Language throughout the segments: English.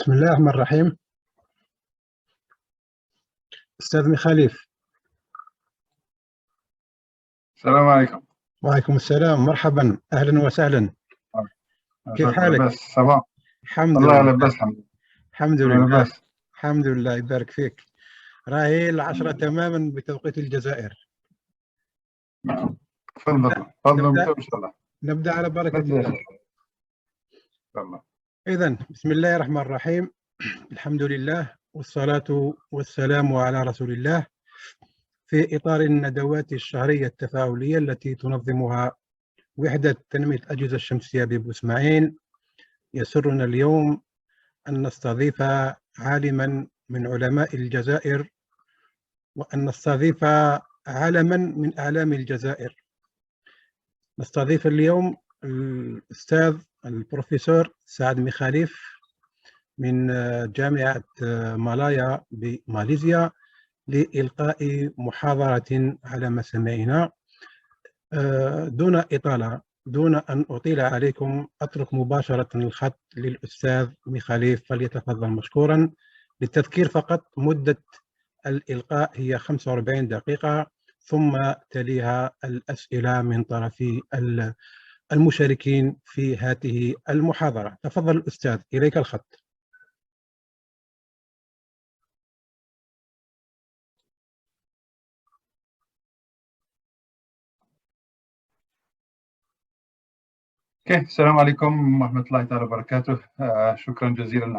بسم الله الرحمن الرحيم. أستاذ ميخاليف. السلام عليكم. وعليكم السلام، مرحبا، أهلا وسهلا. كيف حالك؟ بس صباح. الحمد الله لله. يلبس. الحمد لله. لبس. الحمد لله، يبارك فيك. راهي 10 تماما بتوقيت الجزائر. تفضل نبدأ إن شاء الله. نبدأ على بركة الله. إذن بسم الله الرحمن الرحيم. الحمد لله والصلاة والسلام على رسول الله في إطار الندوات الشهرية التفاعلية التي تنظمها وحدة تنمية الأجهزة الشمسية ببوسماعيل. يسرنا اليوم أن نستضيف عالما من علماء الجزائر، وأن نستضيف علما من أعلام الجزائر. نستضيف اليوم الأستاذ البروفيسور سعد ميخاليف من جامعة مالايا بماليزيا لإلقاء محاضرة على مسامعنا. دون إطالة، دون أن أطيل عليكم، أترك مباشرة الخط للأستاذ ميخاليف، فليتفضل مشكورا. للتذكير فقط، مدة الإلقاء هي 45 دقيقة، ثم تليها الأسئلة من طرف المشاركين في هذه المحاضرة. تفضل الأستاذ، إليك الخط. السلام عليكم ورحمة الله تعالى وبركاته. شكرا جزيلا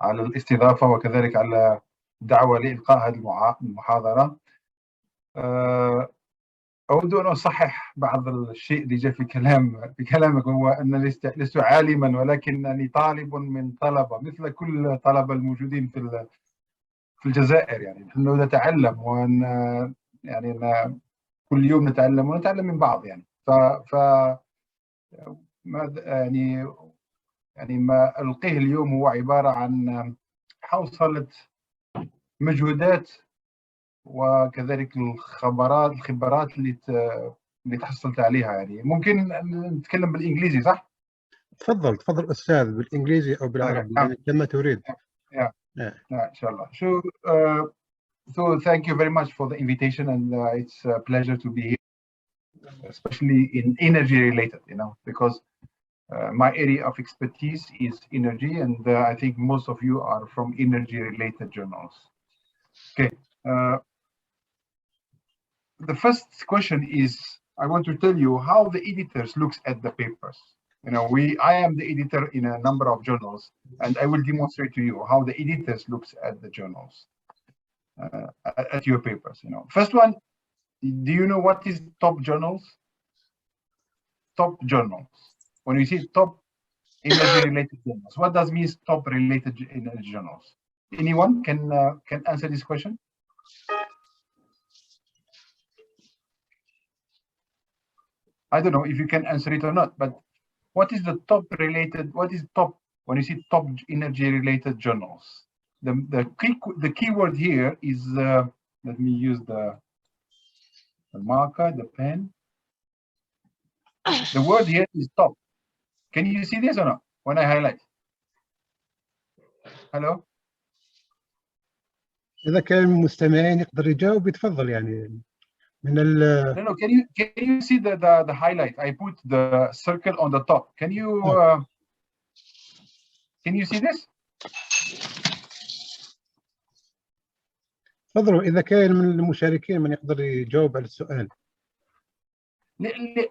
على الاستضافة، وكذلك على الدعوة لإلقاء هذه المحاضرة. أود أن أصحح بعض الشيء اللي جاء في كلامك، هو أن لست عالما، ولكنني طالب من طلبة مثل كل الطلبة الموجودين في الجزائر. يعني نحن نتعلم، يعني كل يوم نتعلم ونتعلم من بعض. يعني ما ألقيه اليوم هو عبارة عن حوصلة مجهودات، وكذلك الخبرات اللي تحصلت عليها. يعني ممكن نتكلم بالإنجليزي، صح؟ تفضل أستاذ، بالإنجليزي أو بالعربي، يعني كما تريد. إن شاء الله. So thank you very much for the invitation, and it's a pleasure to be here, especially in energy related, because my area of expertise is energy, and I think most of you are from energy related journals. Okay. The first question is, I want to tell you how the editors looks at the papers. I am the editor in a number of journals, and I will demonstrate to you how the editors looks at the journals, at your papers. First one, do you know what is top journals? Top journals. When you see top energy related journals, what does mean top related energy journals? Anyone can answer this question? I don't know if you can answer it or not, but what is the top related? What is top when you see top energy related journals? The keyword here is let me use the marker, the pen. The word here is top. Can you see this or not when I highlight? Hello. إذا كان المستمعين يقدر يجاوب يتفضل، يعني من No. Can you see the highlight? I put the circle on the top. Can you see this? تفضلوا إذا كان من المشاركين من يقدر يجاوب على السؤال.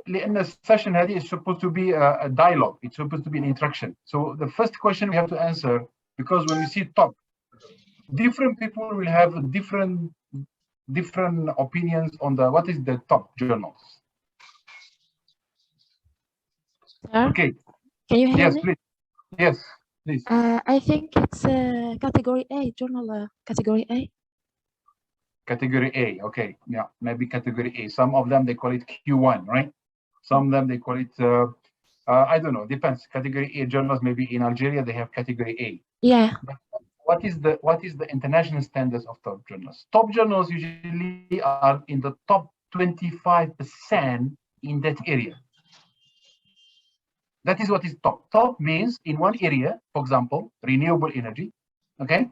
لأن السيشن هذه is supposed to be a dialogue. It's supposed to be an interaction. So the first question we have to answer, because when we see top, different people will have different opinions on what is the top journals. Okay. Can you hear me? Please. Yes, please. I think it's category A, journal category A. Category A, okay. Yeah, maybe category A. Some of them, they call it Q1, right? Some of them, they call it, I don't know, depends. Category A journals, maybe in Algeria, they have category A. Yeah. But what is the international standards of top journals? Top journals usually are in the top 25% in that area. That is what is top. Top means in one area, for example, renewable energy. Okay.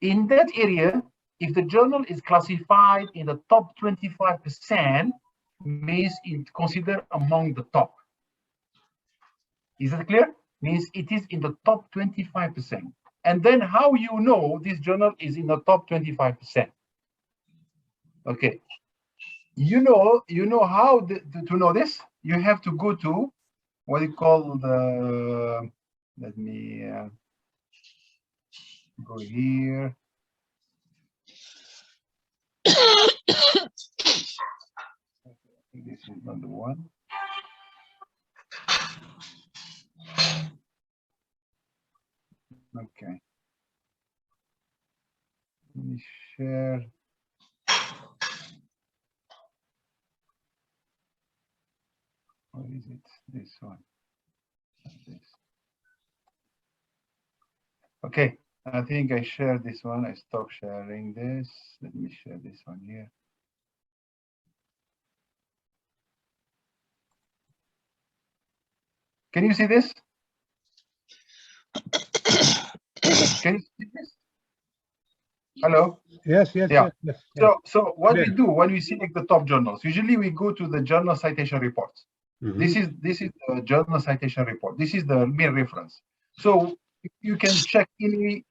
In that area, if the journal is classified in the top 25%, means it's considered among the top. Is that clear? Means it is in the top 25%. And then how you know this journal is in the top 25%? Okay. You know how to know this? You have to go to what you call the, let me go here. This is not the one. Okay. Let me share. What is it? This one. This. Okay. I think I shared this one. I stopped sharing this. Let me share this one here. Can you see this? Can you see this? Hello? Yes. So what we do when we select the top journals, usually we go to the journal citation reports. This is the journal citation report. This is the main reference. So you can check any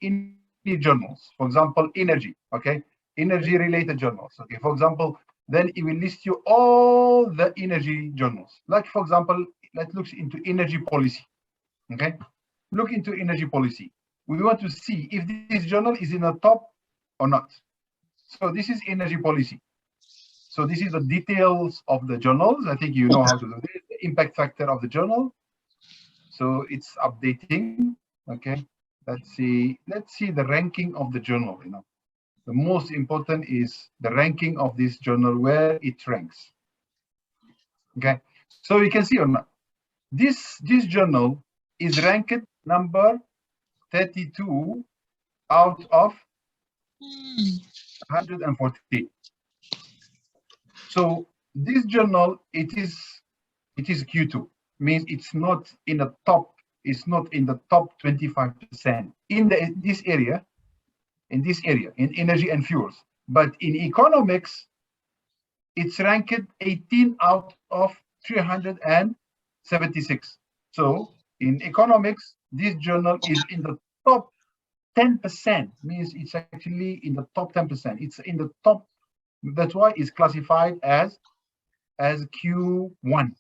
journals, for example, energy, okay? Energy related journals, okay? For example, then it will list you all the energy journals. Like, for example, let's look into energy policy, okay? Look into energy policy. We want to see if this journal is in the top or not. So this is energy policy. So this is the details of the journals. I think you know how to do this, the impact factor of the journal. So it's updating, okay? Let's see the ranking of the journal, you know. The most important is the ranking of this journal, where it ranks. Okay, so you can see or not, this journal is ranked number 32 out of 140. So this journal, it is Q2, means it's not in the top, it's not in the top 25% in this area, in energy and fuels. But in economics, it's ranked 18 out of 376. So in economics, this journal is in the top 10%, means it's actually in the top 10%. It's in the top, that's why it's classified as Q1.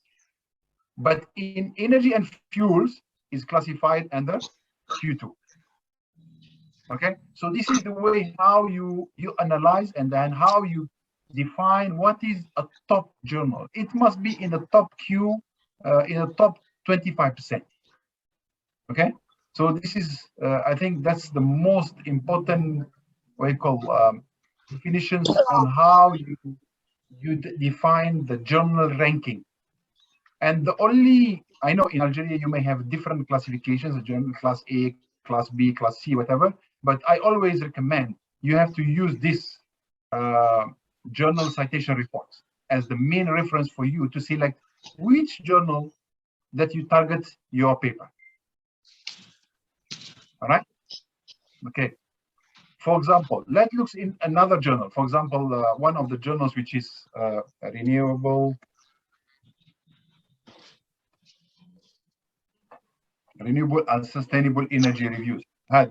But in energy and fuels, is classified under Q2. Okay, so this is the way how you analyze, and then how you define what is a top journal. It must be in the top in the top 25%. Okay, so this is I think that's the most important, what you call definitions on how you define the journal ranking. And the only, I know in Algeria you may have different classifications, a journal class A, class B, class C, whatever, but I always recommend you have to use this journal citation reports as the main reference for you to select which journal that you target your paper. All right, okay. For example, let's look in another journal. For example, one of the journals which is renewable and sustainable energy reviews.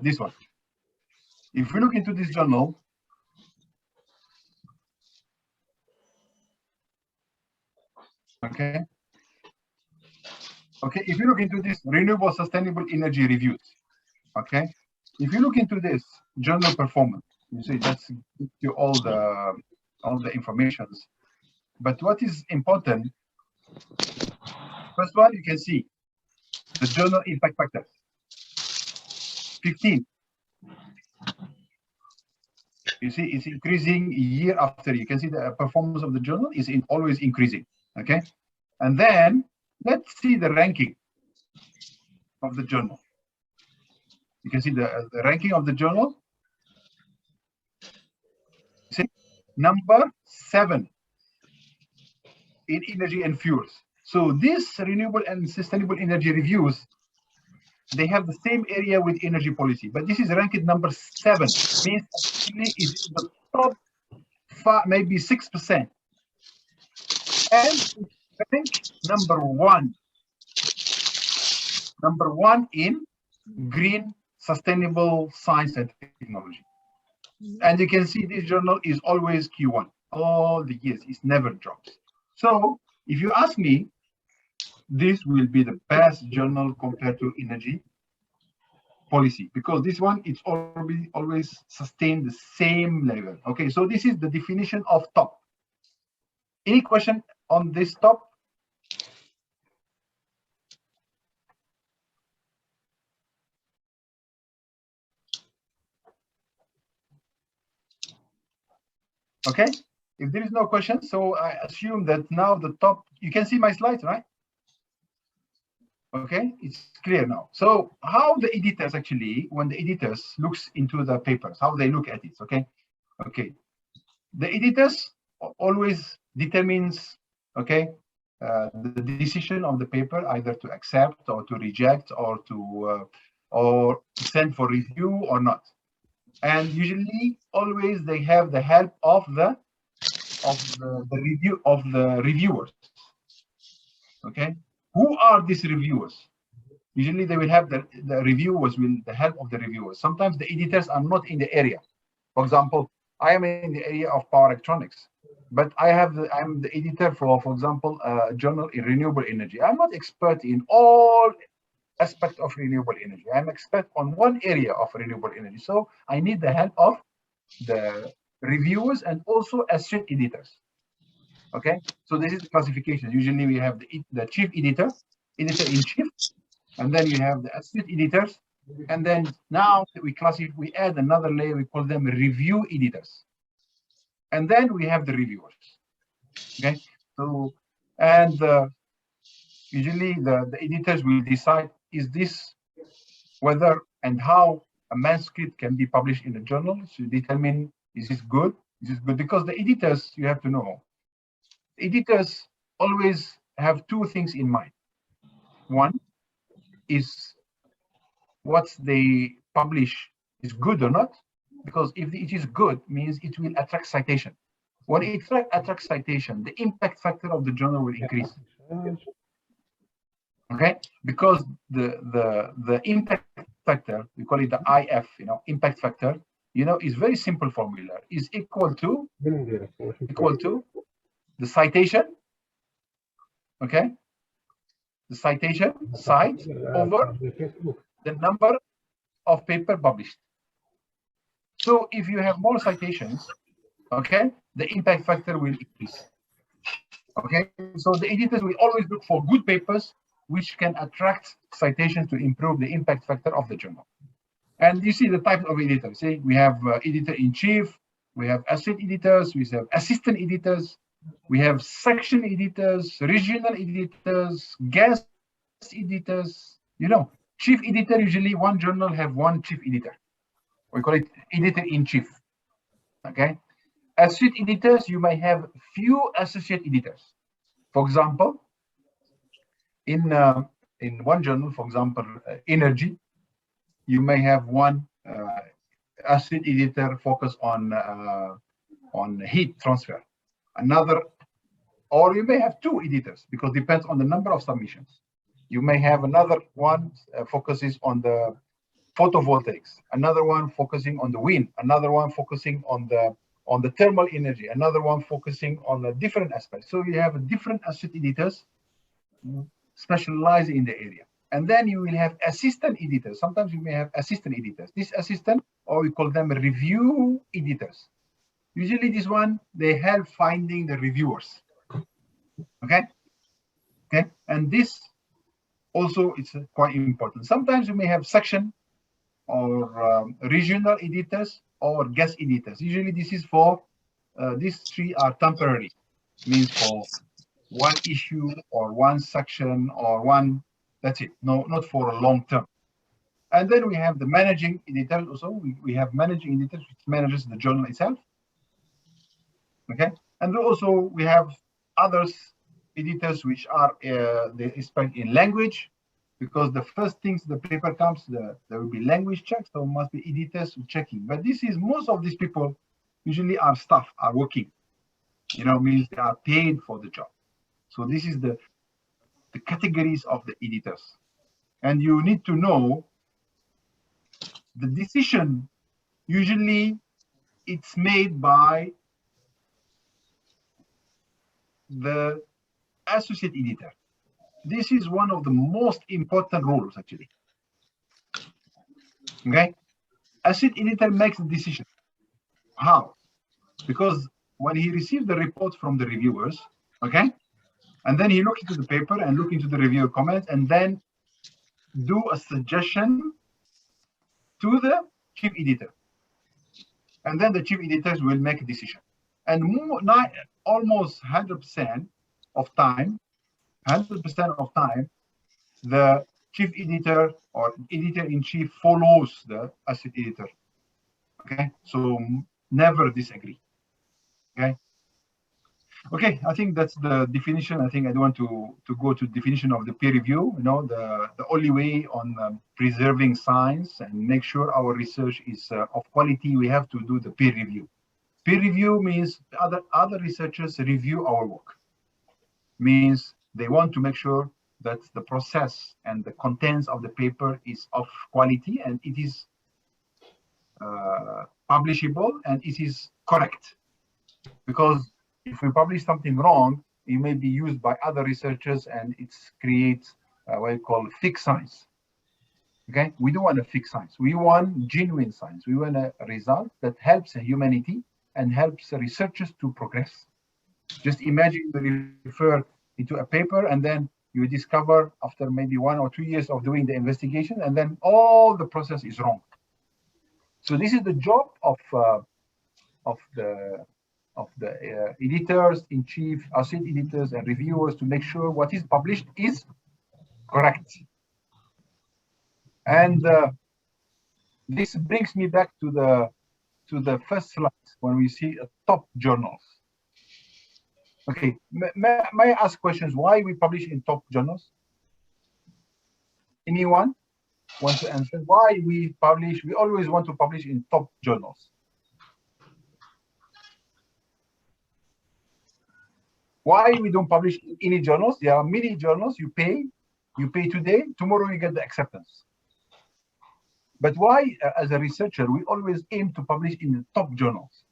This one. If we look into this journal, okay, if you look into this renewable sustainable energy reviews, okay, if you look into this journal performance, you see that's you all the informations. But what is important, first one, you can see the journal impact factor 15. You see it's increasing year after year. You can see the performance of the journal is always increasing. Okay, and then let's see the ranking of the journal. You can see the ranking of the journal. See, number 7 in energy and fuels. So these renewable and sustainable energy reviews, they have the same area with energy policy, but this is ranked number 7, means actually is the top 5, maybe 6%. And I think number one in green sustainable science and technology. And you can see this journal is always Q1 all the years, it never drops. So if you ask me, this will be the best journal compared to energy policy, because this one it's always sustained the same level. Okay, so this is the definition of top. Any question on this top? Okay, if there is no question, so I assume that now the top, you can see my slides, right? Okay, it's clear now. So how the editors actually, when the editors looks into the papers, how they look at it, okay? Okay, the editors always determines, okay, the decision of the paper, either to accept or to reject or to send for review or not. And usually always they have the help of the reviewers. Okay, who are these reviewers? Usually they will have the reviewers with the help of the reviewers. Sometimes the editors are not in the area. For example, I am in the area of power electronics, but I'm the editor for example, a journal in renewable energy. I'm not expert in all aspect of renewable energy. I'm expert on one area of renewable energy. So I need the help of the reviewers and also associate editors. Okay, so this is the classification. Usually we have the chief editor, editor-in-chief, and then you have the associate editors, and then now we add another layer, we call them review editors. And then we have the reviewers. Okay, so and usually the editors will decide is this whether and how a manuscript can be published in a journal to determine is this good, because the editors, you have to know, editors always have two things in mind. One is what they publish is good or not, because if it is good, means it will attract citation. When it attracts citation, the impact factor of the journal will increase. Okay, because the impact factor, we call it the IF, impact factor, is very simple formula, is equal to the citation, okay, the citation cite over the number of paper published. So if you have more citations, okay, the impact factor will increase. Okay, so the editors will always look for good papers which can attract citations to improve the impact factor of the journal. And you see the type of editors. See, we have editor-in-chief, we have associate editors, we have assistant editors, we have section editors, regional editors, guest editors. Chief editor, usually one journal have one chief editor. We call it editor-in-chief. Okay. Associate editors, you may have few associate editors. For example, in one journal, for example, energy, you may have one associate editor focus on heat transfer. Another, or you may have two editors, because it depends on the number of submissions. You may have another one focuses on the photovoltaics, another one focusing on the wind, another one focusing on the thermal energy, another one focusing on a different aspect. So you have different associate editors specialized in the area. And then you will have assistant editors. Sometimes you may have assistant editors. This assistant, or we call them review editors. Usually this one, they help finding the reviewers. Okay. And this also is quite important. Sometimes you may have section or regional editors or guest editors. Usually this is for, these three are temporary, means for one issue or one section or one, that's it. No, not for a long term. And then we have the managing editors also. We have managing editors which manages the journal itself. Okay. And also we have others editors which are they expect in language, because the first things the paper comes, there will be language checks, so must be editors checking. But this is, most of these people usually are staff, are working, you know, means they are paid for the job. So this is the categories of the editors. And you need to know the decision, usually it's made by the associate editor. This is one of the most important rules, actually. Okay, associate editor makes the decision. How? Because when he receives the report from the reviewers, okay, and then he looks into the paper and look into the reviewer comments, and then do a suggestion to the chief editor, and then the chief editors will make a decision. And almost 100% of time, the chief editor or editor-in-chief follows the associate editor. Okay, so never disagree. Okay, I think that's the definition. I think I don't want to go to definition of the peer review. You know, the only way on preserving science and make sure our research is of quality, we have to do the peer review. Peer review means other researchers review our work. Means they want to make sure that the process and the contents of the paper is of quality and it is publishable and it is correct. Because if we publish something wrong, it may be used by other researchers and it creates what you call fake science. Okay, we don't want a fake science. We want genuine science. We want a result that helps humanity and helps researchers to progress. Just imagine you refer into a paper and then you discover after maybe 1 or 2 years of doing the investigation, and then all the process is wrong. So this is the job of the editors-in-chief, associate editors, and reviewers to make sure what is published is correct. And this brings me back to the first slide when we see top journals. Okay, may I ask questions? Why we publish in top journals? Anyone want to answer? Why we publish? We always want to publish in top journals. Why we don't publish in any journals? There are many journals. You pay today, tomorrow you get the acceptance. But why, as a researcher, we always aim to publish in the top journals?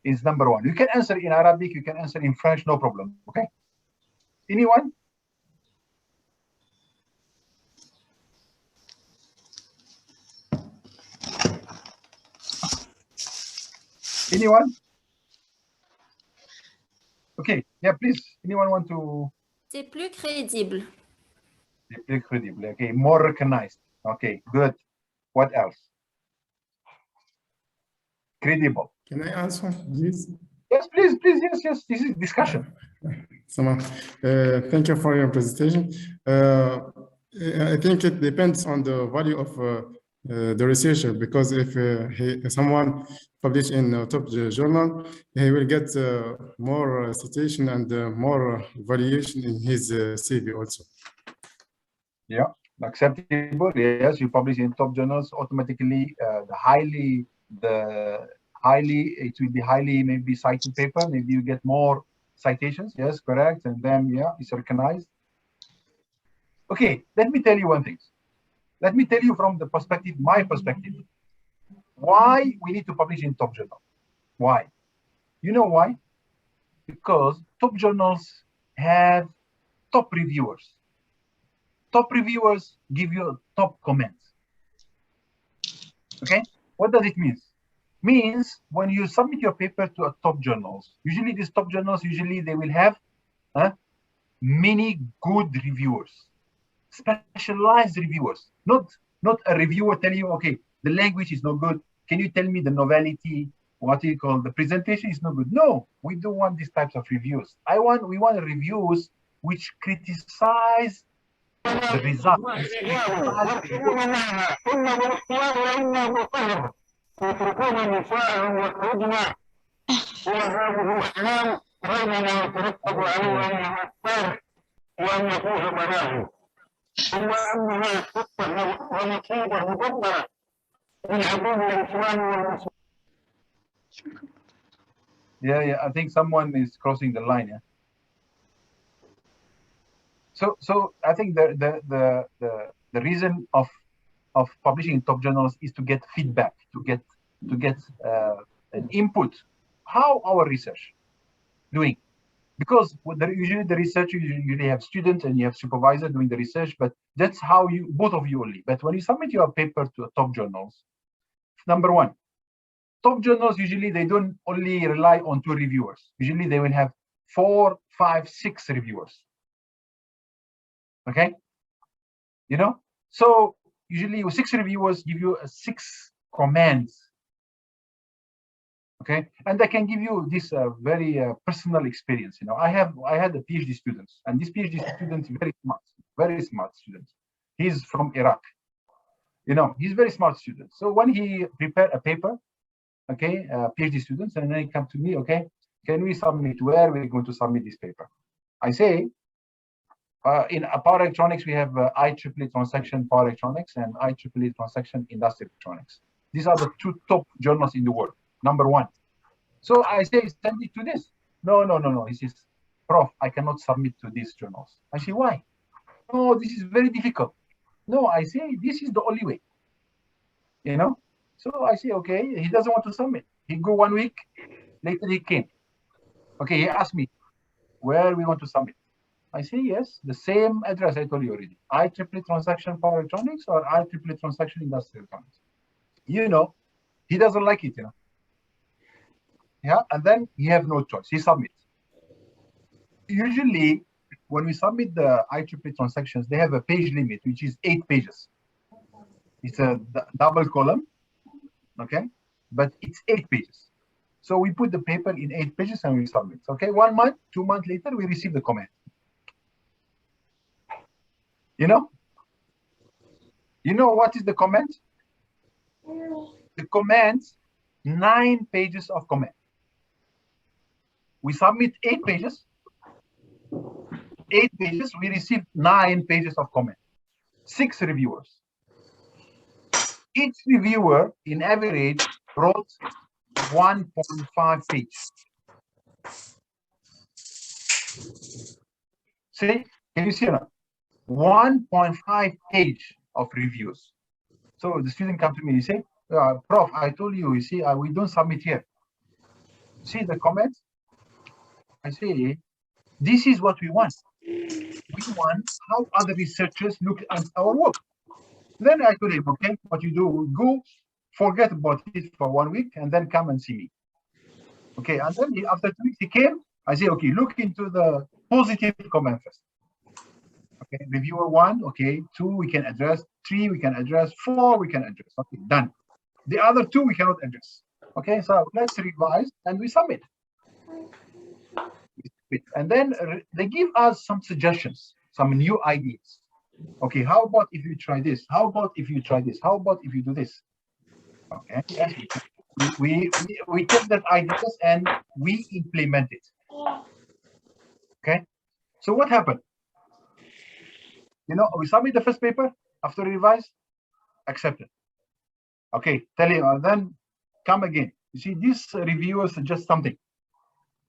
Is number one. You can answer in Arabic, you can answer in French, no problem. Okay. Anyone? Anyone? Okay. Yeah, please. Anyone want to? C'est plus crédible. C'est plus crédible. Okay. More recognized. Okay. Good. What else? Credible. Can I answer, please? Yes, please, please. Yes, yes. This is discussion. Thank you for your presentation. I think it depends on the value of the researcher, because if someone published in a top journal, he will get more citation and more valuation in his CV also. Yeah, acceptable. Yes, you publish in top journals, automatically it will be highly maybe cited paper. Maybe you get more citations. Yes, correct. And then yeah, it's recognized. Okay, let me tell you one thing. Let me tell you from the perspective, my perspective, why we need to publish in top journal. Why? You know why? Because top journals have top reviewers. Top reviewers give you top comments. Okay, what does it mean? Means when you submit your paper to a top journals, usually these top journals, they will have many good reviewers, specialized reviewers, not a reviewer telling you, okay, the language is not good. Can you tell me the novelty, what you call the presentation is not good? No, we don't want these types of reviews. We want reviews which criticize the result. بينما يترتب عليه أنها الطارئ وأن يفوز مناهج ثم أنها خطة ونتيجة مدبرة من عدو الإسلام والمسلمين. Yeah, I think someone is crossing the line. Yeah. So I think the reason of publishing in top journals is to get feedback, to get an input. How our research doing? Because usually the research usually have students and you have supervisor doing the research, but that's how you, both of you only. But when you submit your paper to a top journals, number one, top journals usually they don't only rely on 2 reviewers. Usually they will have 4, 5, 6 reviewers. Okay, you know, so usually 6 reviewers give you 6 comments. Okay, and I can give you this very personal experience. You know, I had a PhD students, and this PhD student is very smart student. He's from Iraq. You know, he's very smart student. So when he prepared a paper, okay, PhD students, and then he come to me, okay, can we submit? Where we're going to submit this paper? I say, in power electronics, we have IEEE transaction power electronics and IEEE transaction industrial electronics. These are the 2 top journals in the world. Number 1. So I say, send it to this. No. He says, Prof, I cannot submit to these journals. I say, why? No, this is very difficult. No, I say, this is the only way. You know? So I say, okay, he doesn't want to submit. He go 1 week, later he came. Okay, he asked me, where we want to submit. I say, yes, the same address I told you already. IEEE transaction power electronics or IEEE transaction industrial electronics. You know, he doesn't like it, you know. Yeah, and then he have no choice. He submits. Usually, when we submit the IEEE transactions, they have a page limit, which is 8 pages. It's a double column, okay? But it's 8 pages. So we put the paper in 8 pages and we submit. Okay, 1 month, 2 months later, we receive the comment. You know what is the comment? The comment, 9 pages of comment. We submit 8 pages. 8 pages, we receive 9 pages of comment. 6 reviewers. Each reviewer, in average, wrote 1.5 pages. See, can you see that? 1.5 page of reviews. So the student comes to me and say, Prof, I told you, you see, we don't submit here. See the comments? I say, this is what we want. We want how other researchers look at our work. Then I told him, okay, what you do, go forget about it for 1 week and then come and see me. Okay, and then after 2 weeks he came. I say, okay, look into the positive comment first. Okay, reviewer 1, okay, 2 we can address, 3 we can address, 4 we can address. Okay, done. The other 2 we cannot address. Okay, so let's revise and we submit. And then they give us some suggestions, some new ideas. Okay, how about if you try this? How about if you try this? How about if you do this? Okay, yes, we take that ideas and we implement it. Okay, so what happened? You know, we submit the first paper after revise, accepted. Okay, tell him, then come again. You see, these reviewers suggest something.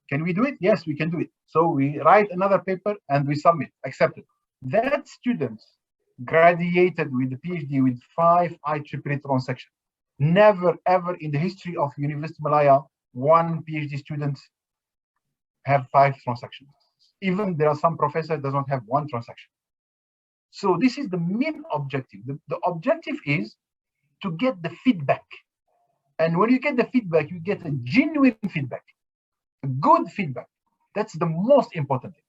Can we do it? Yes, we can do it. So we write another paper and we submit, accepted. That student graduated with a PhD with 5 IEEE transactions. Never ever in the history of University of Malaya, 1 PhD student have 5 transactions. Even there are some professors does not have 1 transaction. So this is the main objective. The objective is to get the feedback. And when you get the feedback, you get a genuine feedback, a good feedback. That's the most important thing.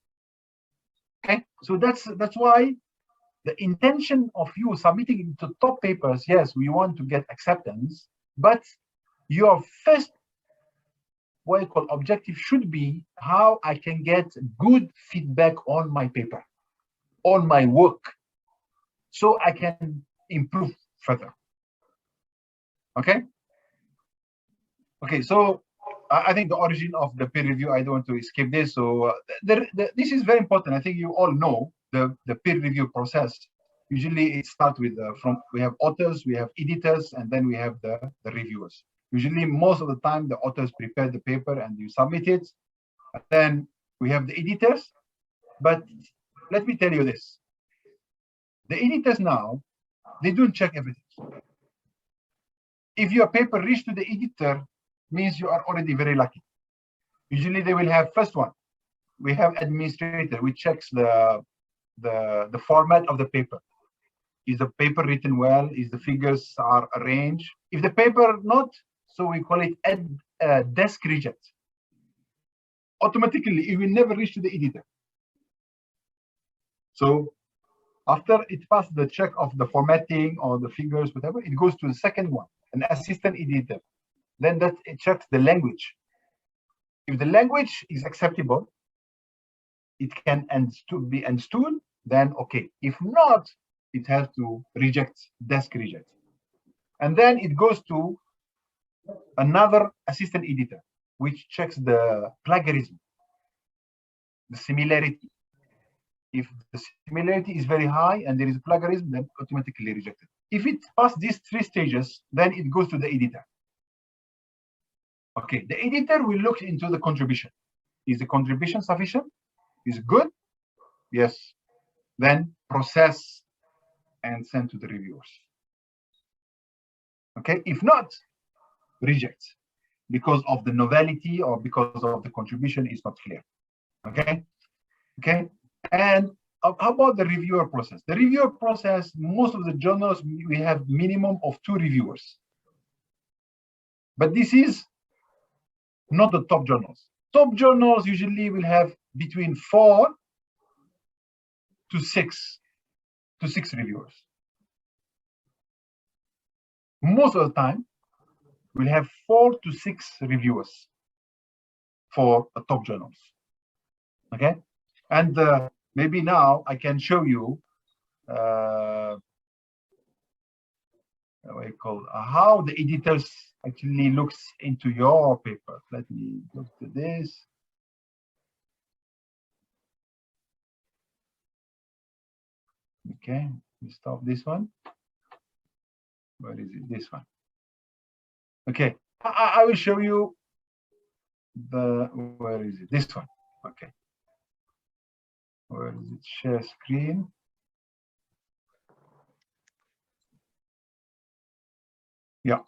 Okay, so that's why the intention of you submitting into top papers, yes, we want to get acceptance, but your first what you call objective should be how I can get good feedback on my paper, on my work, so I can improve further. Okay. Okay, so I think the origin of the peer review, I don't want to skip this. So this is very important. I think you all know the peer review process. Usually it starts with we have authors, we have editors, and then we have the reviewers. Usually most of the time the authors prepare the paper and you submit it. And then we have the editors. But let me tell you this. The editors now, they don't check everything. If your paper reaches to the editor, means you are already very lucky. Usually they will have first one. We have administrator, which checks the format of the paper. Is the paper written well? Is the figures are arranged? If the paper not, so we call it desk reject. Automatically, it will never reach to the editor. So after it passes the check of the formatting or the figures, whatever, it goes to the second one, an assistant editor. Then that it checks the language. If the language is acceptable, it can be understood, then okay. If not, it has to reject, desk reject. And then it goes to another assistant editor, which checks the plagiarism, the similarity. If the similarity is very high and there is plagiarism, then automatically rejected. If it passes these three stages, then it goes to the editor. Okay, the editor will look into the contribution. Is the contribution sufficient? Is it good? Yes. Then process and send to the reviewers. Okay, if not, reject because of the novelty or because of the contribution is not clear. Okay, okay. And how about the reviewer process? The reviewer process, most of the journals, we have minimum of 2 reviewers. But this is not the top journals. Top journals usually will have between 4 to 6 reviewers. Most of the time, we'll have 4 to 6 reviewers for the top journals. Okay, and maybe now I can show you how the editors actually looks into your paper. Let me go to this. Okay, we stop this one. Where is it? This one. Okay, I will show you where is it? This one. Okay. Where is it? Share screen. Yeah.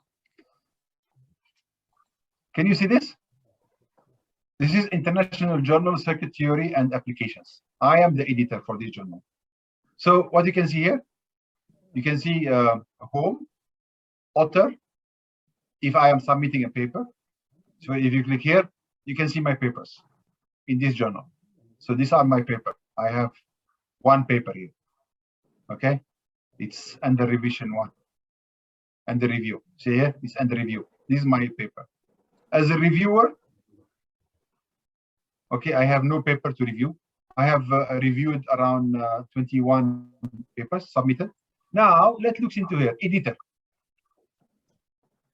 Can you see this? This is International Journal Circuit Theory and Applications. I am the editor for this journal. So what you can see here, you can see home, author, if I am submitting a paper. So if you click here, you can see my papers in this journal. So these are my paper. I have 1 paper here. Okay, it's under revision 1. And the review. See here, it's under review. This is my paper. As a reviewer, okay, I have no paper to review. I have reviewed around 21 papers submitted. Now let's look into here. Editor.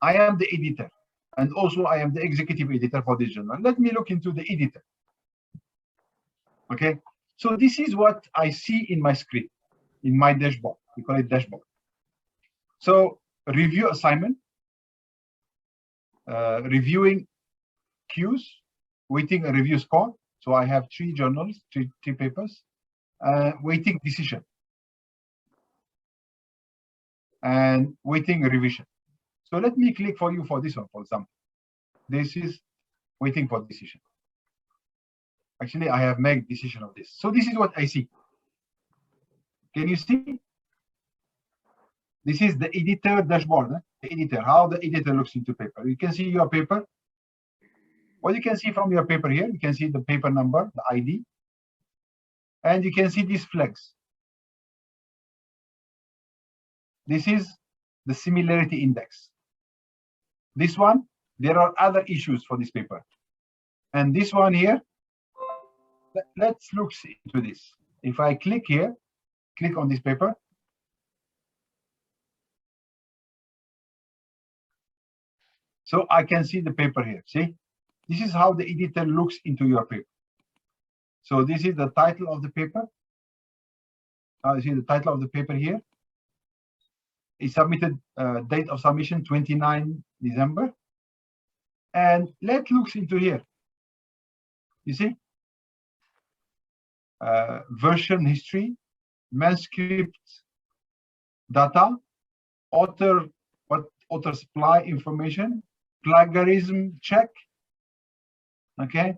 I am the editor, and also I am the executive editor for this journal. Let me look into the editor. Okay, so this is what I see in my screen, in my dashboard. We call it dashboard. So review assignment, reviewing queues, waiting a review score. So I have 3 journals, three papers, waiting decision, and waiting a revision. So let me click for you for this one, for example. This is waiting for decision. Actually, I have made decision of this. So this is what I see. Can you see? This is the editor dashboard. The editor, how the editor looks into paper. You can see your paper. What you can see from your paper here, you can see the paper number, the ID, and you can see these flags. This is the similarity index. This one, there are other issues for this paper. And this one here, let's look into this. If I click here, click on this paper. So I can see the paper here, see? This is how the editor looks into your paper. So this is the title of the paper. You see the title of the paper here. It's submitted, date of submission 29 December. And let's look into here. You see? Version history, manuscript data, author, what author supply information, plagiarism check, okay,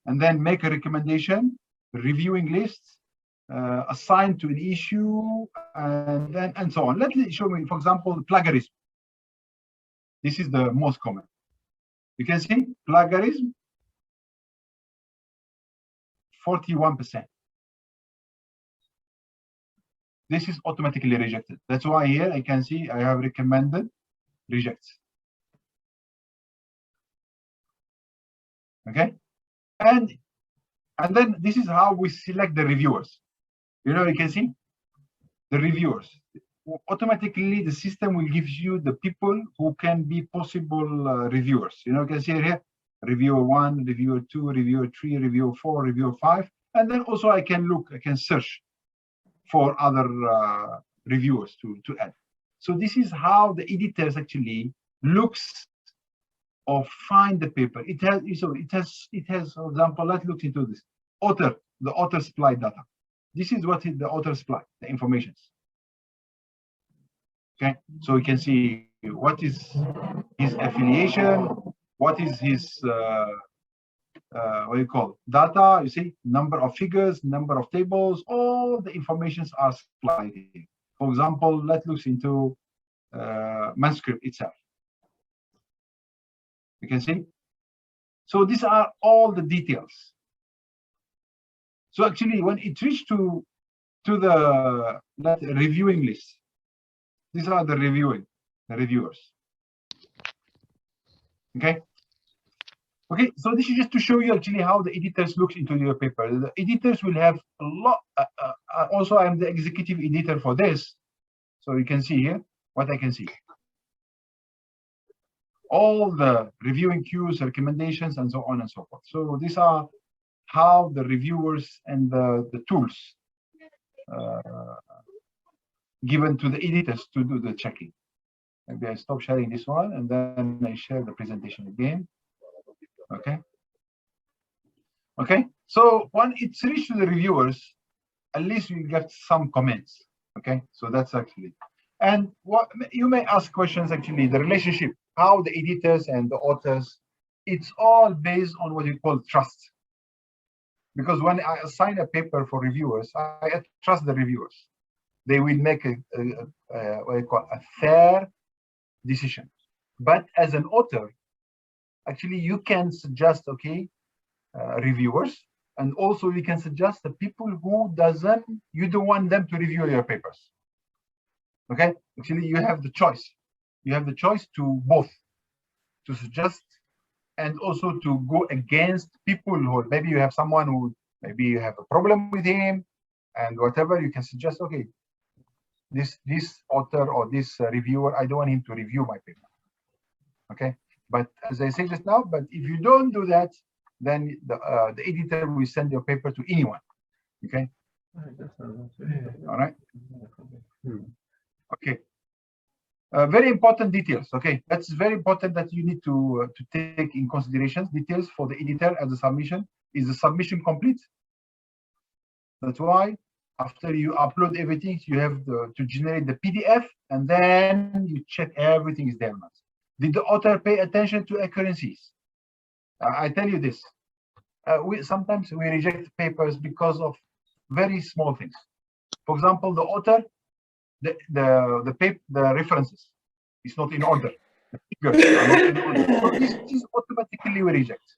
and then make a recommendation, reviewing lists, assigned to an issue, and so on. Let me show me, for example, plagiarism. This is the most common. You can see plagiarism, 41%. This is automatically rejected. That's why here I can see I have recommended rejects. Okay, and then this is how we select the reviewers. You know, you can see the reviewers. Automatically, the system will give you the people who can be possible reviewers. You know, you can see here, reviewer 1, reviewer 2, reviewer 3, reviewer 4, reviewer 5, and then also I can look, I can search for other reviewers to add. So this is how the editors actually looks or find the paper. It has, for example, let's look into this. Author, the author supply data. This is what is the author supply, the informations. Okay, so you can see what is his affiliation, what is his what do you call data? You see, number of figures, number of tables, all the informations are supplied here. For example, let's look into manuscript itself. You can see. So these are all the details. So actually, when it reached to the reviewing list, these are the reviewers. Okay. Okay, so this is just to show you actually how the editors looks into your paper. The editors will have a lot. Also, I'm the executive editor for this, so you can see here what I can see. All the reviewing cues, recommendations, and so on and so forth. So these are how the reviewers and the tools given to the editors to do the checking. Maybe I stop sharing this one and then I share the presentation again. Okay. Okay. So when it's reached to the reviewers, at least you get some comments. Okay. So that's actually, and what you may ask questions actually, the relationship, how the editors and the authors, it's all based on what you call trust. Because when I assign a paper for reviewers, I trust the reviewers. They will make what you call a fair decision. But as an author, actually, you can suggest, okay, reviewers, and also you can suggest the people who you don't want them to review your papers. Okay, actually, you have the choice. You have the choice to both, to suggest and also to go against people who maybe you have someone who maybe you have a problem with him, and whatever you can suggest. Okay, this author or this reviewer, I don't want him to review my paper. Okay. But as I said just now, but if you don't do that, then the editor will send your paper to anyone. Okay. All right. Okay. Very important details. Okay, that's very important that you need to take in consideration. Details for the editor as a submission. Is the submission complete? That's why after you upload everything, you have to generate the PDF, and then you check everything is there. Did the author pay attention to accuracies? I tell you this. Sometimes we reject papers because of very small things. For example, the author, the references is not in order. The figures are not in order. So this is automatically we reject.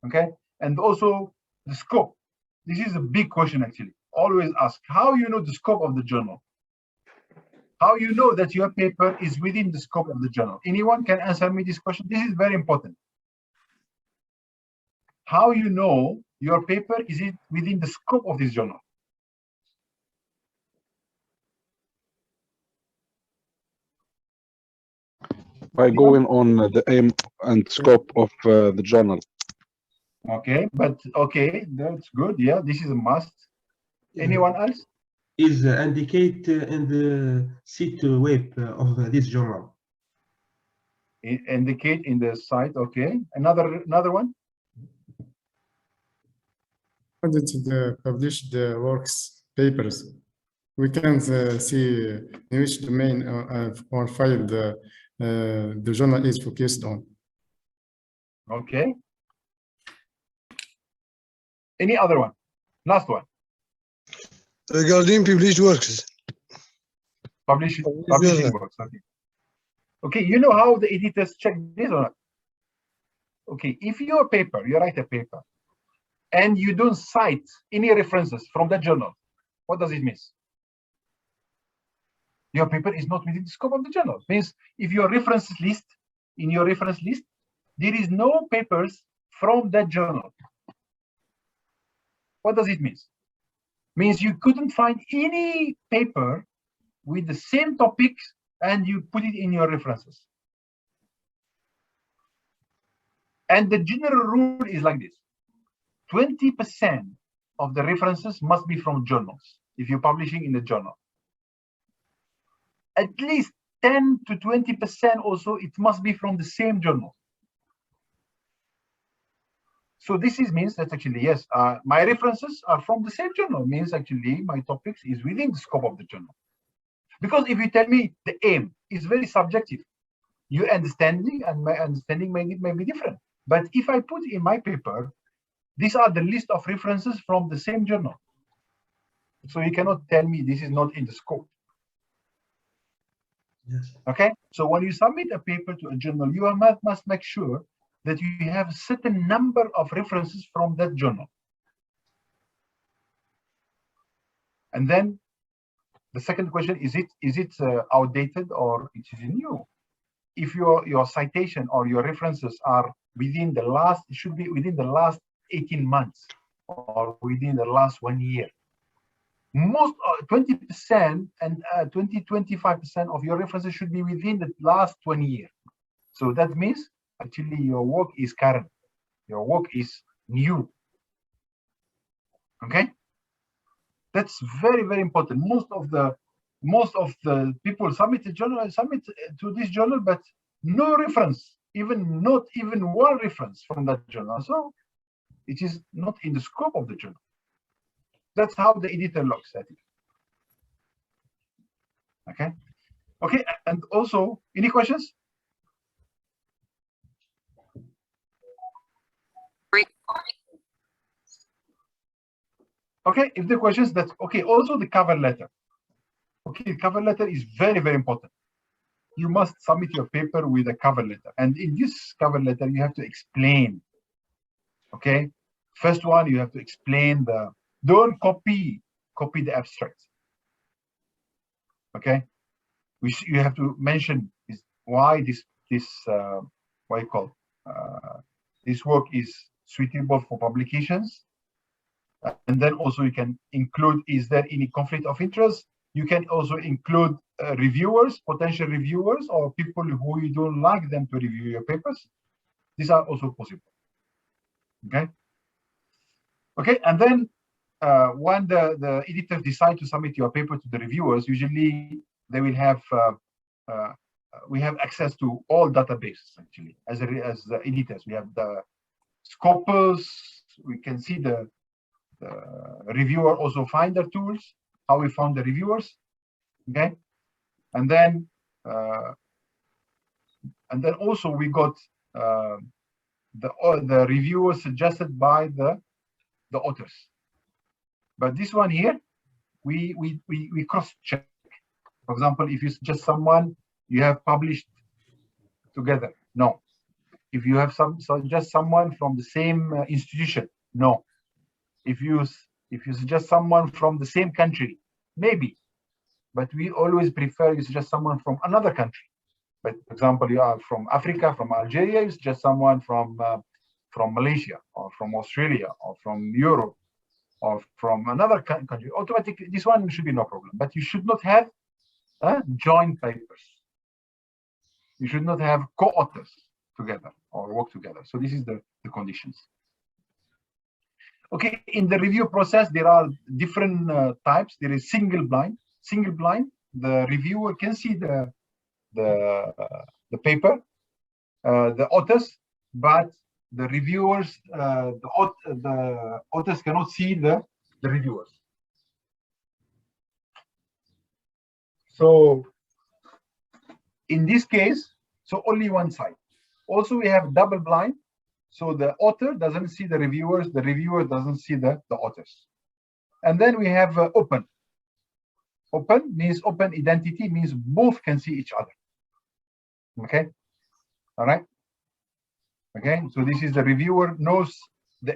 Okay, and also the scope. This is a big question actually. Always ask how you know the scope of the journal. How you know that your paper is within the scope of the journal? Anyone can answer me this question? This is very important. How you know your paper is within the scope of this journal? by going on the aim and scope of the journal. Okay, but okay, that's good. Yeah, this is a must. Anyone else? Is indicate in the Cite web of this journal. Indicate in the site. Okay, another one. The published works papers. We can see in which domain or file the journal is focused on. Okay. Any other one? Last one. Regarding published works. Publishing works. Okay. Okay, you know how the editors check this or not? Okay, if you write a paper, and you don't cite any references from that journal, what does it mean? Your paper is not within the scope of the journal. Means if your reference list, there is no papers from that journal. What does it mean? Means you couldn't find any paper with the same topics and you put it in your references. And the general rule is like this. 20% of the references must be from journals if you're publishing in the journal. At least 10 to 20% also, it must be from the same journal. So this means that actually, yes, my references are from the same journal, means actually my topics is within the scope of the journal. Because if you tell me the aim is very subjective, your understanding and my understanding may be different. But if I put in my paper, these are the list of references from the same journal. So you cannot tell me this is not in the scope. Yes. Okay, so when you submit a paper to a journal, you must make sure that you have a certain number of references from that journal. And then the second question, is it outdated or it is new? If your citation or your references are within the last, it should be within the last 18 months or within the last 1 year. Most 20% and 25% of your references should be within the last 20 years. So that means actually your work is current, your work is new. Okay, that's very, very important. Most of the people submit to this journal, but no reference, not even one reference from that journal. So it is not in the scope of the journal. That's how the editor looks at it. Okay. Okay. And also, any questions? Okay. If the questions, that's okay. Also, the cover letter. Okay, cover letter is very, very important. You must submit your paper with a cover letter, and in this cover letter, you have to explain. Okay. First one, you have to explain the. Don't copy the abstract. Okay, you have to mention why this what you call this work is suitable for publications, and then also you can include, is there any conflict of interest? You can also include reviewers, potential reviewers, or people who you don't like them to review your papers. These are also possible. Okay. Okay, and then when the editors decide to submit your paper to the reviewers, usually they will have we have access to all databases actually. As the editors, we have the Scopus. We can see the reviewer also finder tools. How we found the reviewers. Okay, and then also we got the reviewers suggested by the authors. But this one here, we cross-check. For example, if you suggest someone, you have published together. No. If you have suggest someone from the same institution, no. If you suggest someone from the same country, maybe. But we always prefer you suggest someone from another country. But for example, you are from Africa, from Algeria, you suggest someone from Malaysia or from Australia or from Europe or from another country. Automatically, this one should be no problem. But you should not have joint papers. You should not have co-authors together or work together. So this is the conditions. Okay, in the review process, there are different types. There is single blind. Single blind, the reviewer can see the paper, the authors, but the reviewers, the authors cannot see the reviewers. So in this case, so only one side. Also, we have double blind. So the author doesn't see the reviewers, the reviewer doesn't see the authors. And then we have open. Open means open identity, means both can see each other. Okay, all right. Okay, so this is the reviewer knows the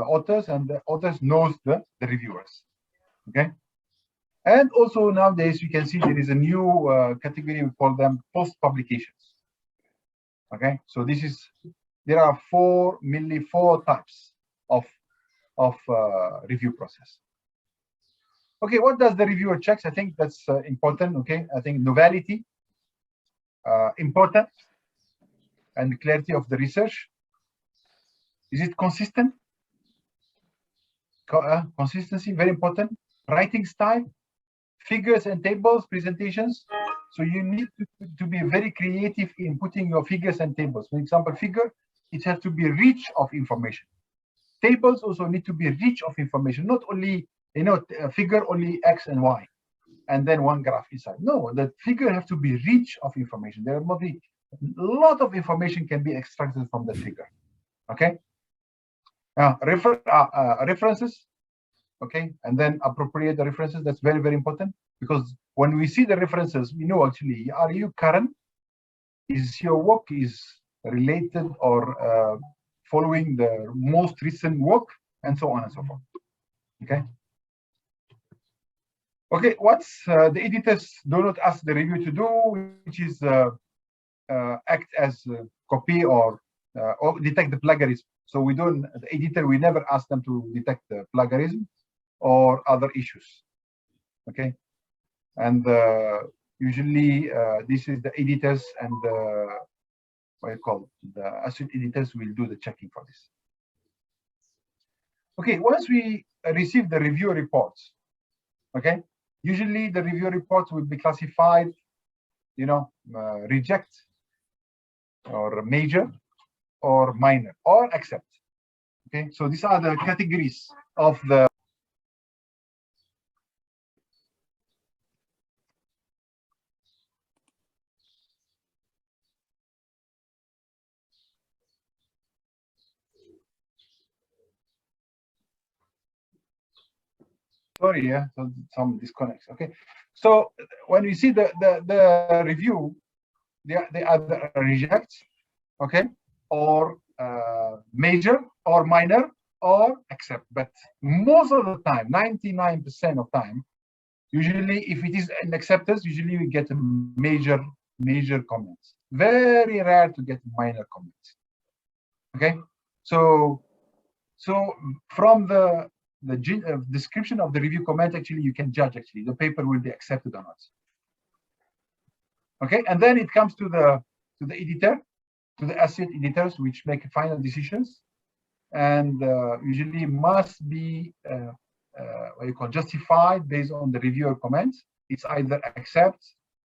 authors, and the authors knows the reviewers. Okay, and also nowadays you can see there is a new category, we call them post publications. Okay, so this is, there are mainly four types of review process. Okay, what does the reviewer checks? I think that's important. Okay, I think novelty, important, and clarity of the research. Is it consistent? Consistency, very important. Writing style, figures and tables, presentations. So you need to be very creative in putting your figures and tables. For example, figure, it has to be rich of information. Tables also need to be rich of information, not only, you know, a figure only X and Y, and then one graph inside. No, the figure has to be rich of information. There must be a lot of information can be extracted from the figure. Okay. References. Okay, and then appropriate the references. That's very, very important, because when we see the references, we know actually, are you current? Is your work is related or following the most recent work, and so on and so forth. Okay. Okay, what's the editors do not ask the review to do, which is act as copy or detect the plagiarism. So we don't, the editor, we never ask them to detect the plagiarism or other issues. Okay, and usually this is the editors and the, what you call, the associate editors will do the checking for this. Okay, once we receive the review reports, okay, usually the review reports will be classified, you know, reject or major or minor or accept. Okay, so these are the categories of the sorry, yeah, so some disconnects. Okay, so when we see the review, they either reject, okay, or major or minor or accept. But most of the time, 99% of time, usually if it is an acceptance, usually we get a major comments. Very rare to get minor comments. Okay, so from the description of the review comment, actually you can judge actually the paper will be accepted or not. Okay, and then it comes to the editor, to the associate editors, which make final decisions, and usually must be what you call justified based on the reviewer comments. It's either accept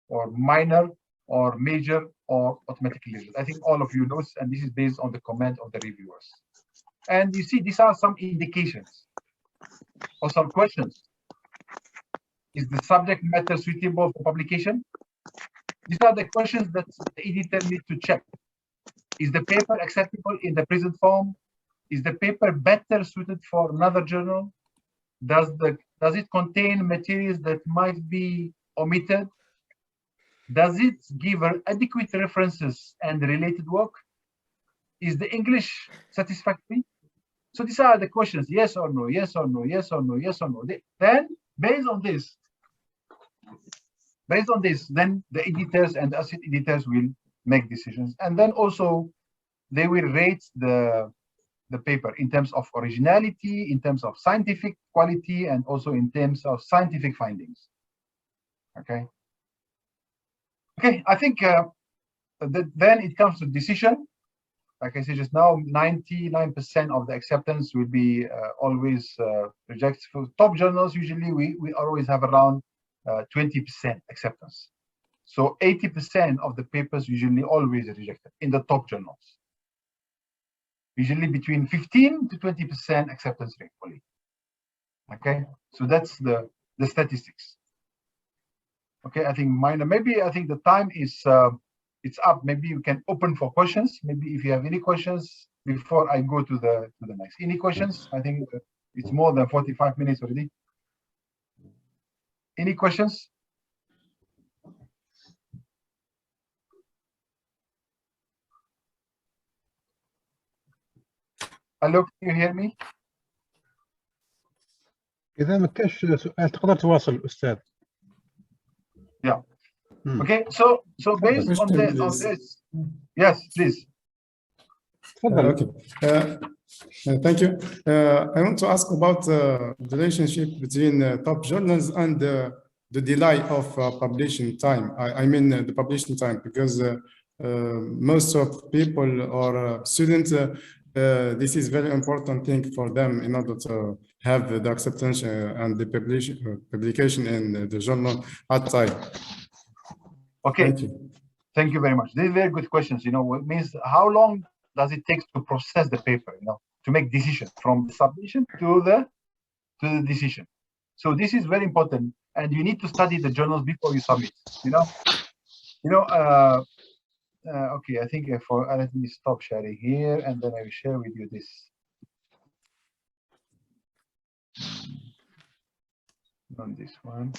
or minor or major or automatically reject. I think all of you know, and this is based on the comment of the reviewers. And you see, these are some indications or some questions. Is the subject matter suitable for publication? These are the questions that the editor needs to check. Is the paper acceptable in the present form? Is the paper better suited for another journal? Does it contain materials that might be omitted? Does it give adequate references and related work? Is the English satisfactory? So these are the questions: yes or no, yes or no, yes or no, yes or no. Then based on this, then the editors and the associate editors will make decisions, and then also they will rate the paper in terms of originality, in terms of scientific quality, and also in terms of scientific findings. Okay. Okay, I think then it comes to decision. Like I said just now, 99% of the acceptance will be always rejected. For top journals, usually we always have around 20% acceptance. So 80% of the papers usually always rejected in the top journals. Usually between 15 to 20% acceptance rate only. Okay, so that's the statistics. Okay, I think minor. Maybe I think the time is it's up. Maybe you can open for questions. Maybe if you have any questions before I go to the next. Any questions? I think it's more than 45 minutes already. Any questions? Hello, can you hear me? إذا ما كاش سؤال تقدر تواصل أستاذ. Yeah. Okay. So based on this, yes, please. Okay. Thank you. I want to ask about the relationship between top journals and the delay of publishing time. I mean the publishing time, because most of people or students, this is very important thing for them in order to have the acceptance and the publication in the journal at time. Okay. Thank you. Thank you very much. These are very good questions. You know, it means how long does it take to process the paper, you know, to make decision from the submission to the decision. So this is very important, and you need to study the journals before you submit. Okay, I think let me stop sharing here, and then I will share with you this. On this one.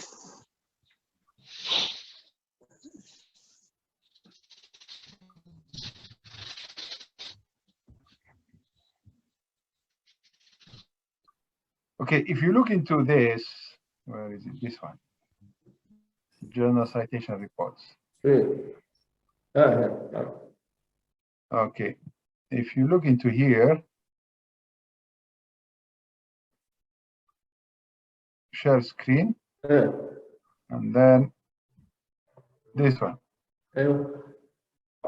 Okay, if you look into this, where is it? This one. Journal citation reports. Okay, if you look into here, share screen, and then this one.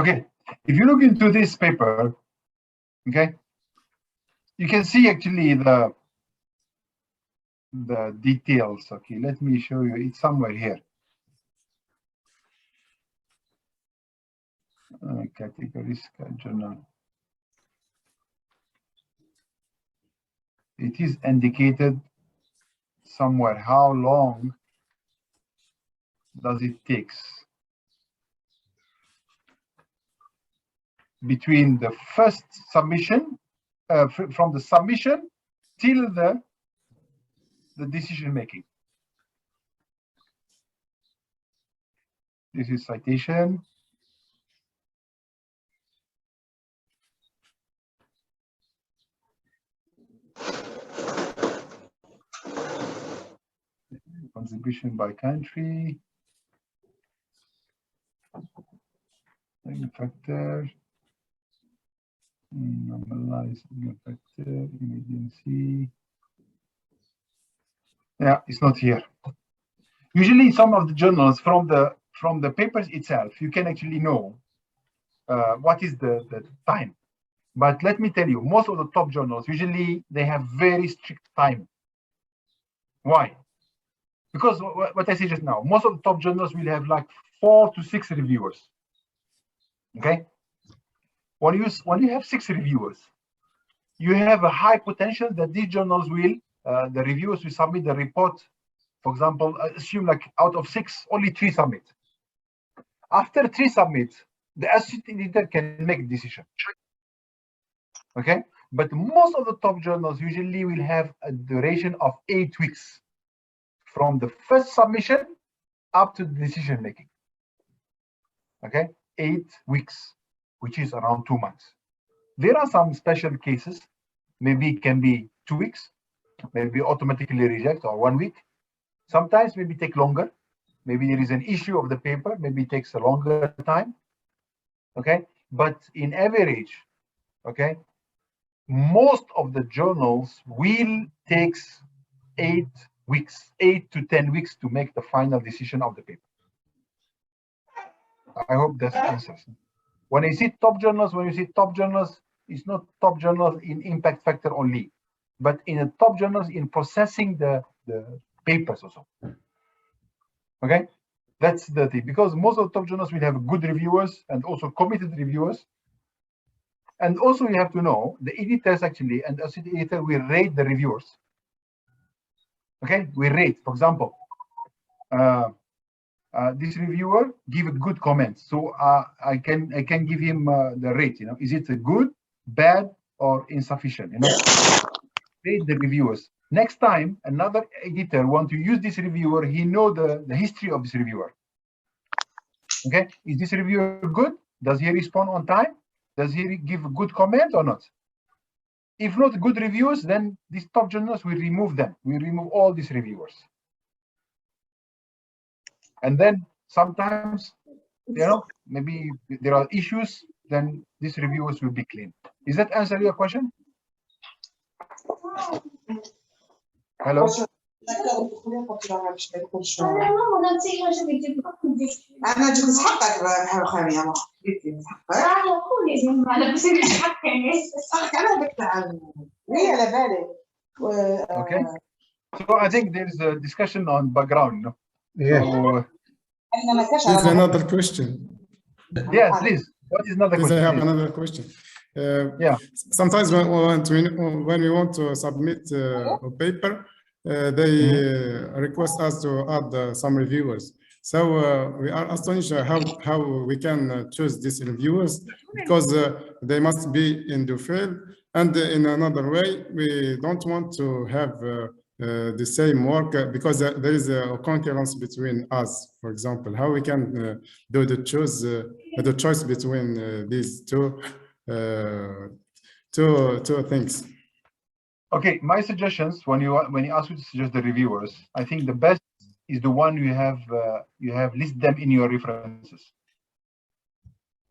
Okay, if you look into this paper, okay, you can see actually the details. Okay, let me show you. It's somewhere here. Categories, journal. It is indicated somewhere how long does it take between the first submission, from the submission till the decision making. This is citation. Contribution by country. Factor. Normalize factor. Emergency. Yeah, it's not here. Usually, some of the journals from the papers itself, you can actually know what is the time. But let me tell you, most of the top journals usually they have very strict time. Why? Because what I said just now, most of the top journals will have like 4 to 6 reviewers. Okay. When you have 6 reviewers, you have a high potential that these journals will, the reviewers will submit the report. For example, assume like out of 6, only 3 submit. After 3 submit, the assistant editor can make a decision. Okay, but most of the top journals usually will have a duration of 8 weeks from the first submission up to the decision making. Okay, 8 weeks, which is around 2 months. There are some special cases, maybe it can be 2 weeks, maybe automatically reject, or 1 week. Sometimes maybe take longer. Maybe there is an issue of the paper, maybe it takes a longer time. Okay, but in average, okay, most of the journals will take 8 weeks, 8 to 10 weeks to make the final decision of the paper. I hope that answers. When you see top journals, it's not top journals in impact factor only, but in the top journals in processing the papers also. Okay, that's the thing, because most of the top journals will have good reviewers and also committed reviewers. And also you have to know the editors actually, and as the editor, we rate the reviewers. Okay, we rate, for example, this reviewer give a good comment, so I can give him the rate. You know, is it a good, bad, or insufficient? You know, rate the reviewers. Next time another editor want to use this reviewer, he know the history of this reviewer. Okay, is this reviewer good? Does he respond on time? Does he give a good comment or not? If not good reviews, then these top journals, we remove them. We remove all these reviewers. And then sometimes, you know, maybe there are issues, then these reviewers will be clean. Is that answer your question? Hello? Okay. So I think there is a discussion on background. No? Yes. So, There's another question. yeah, please. What is another Please, I question? have Please. another question. Yeah. Sometimes when we want to submit a paper, they request us to add some reviewers. So we are astonished how we can choose these reviewers, because they must be in the field. And in another way, we don't want to have the same work because there is a concurrence between us. For example, how we can do the choice between these two things. Okay, my suggestions when you ask me to suggest the reviewers, I think the best is the one you have list them in your references.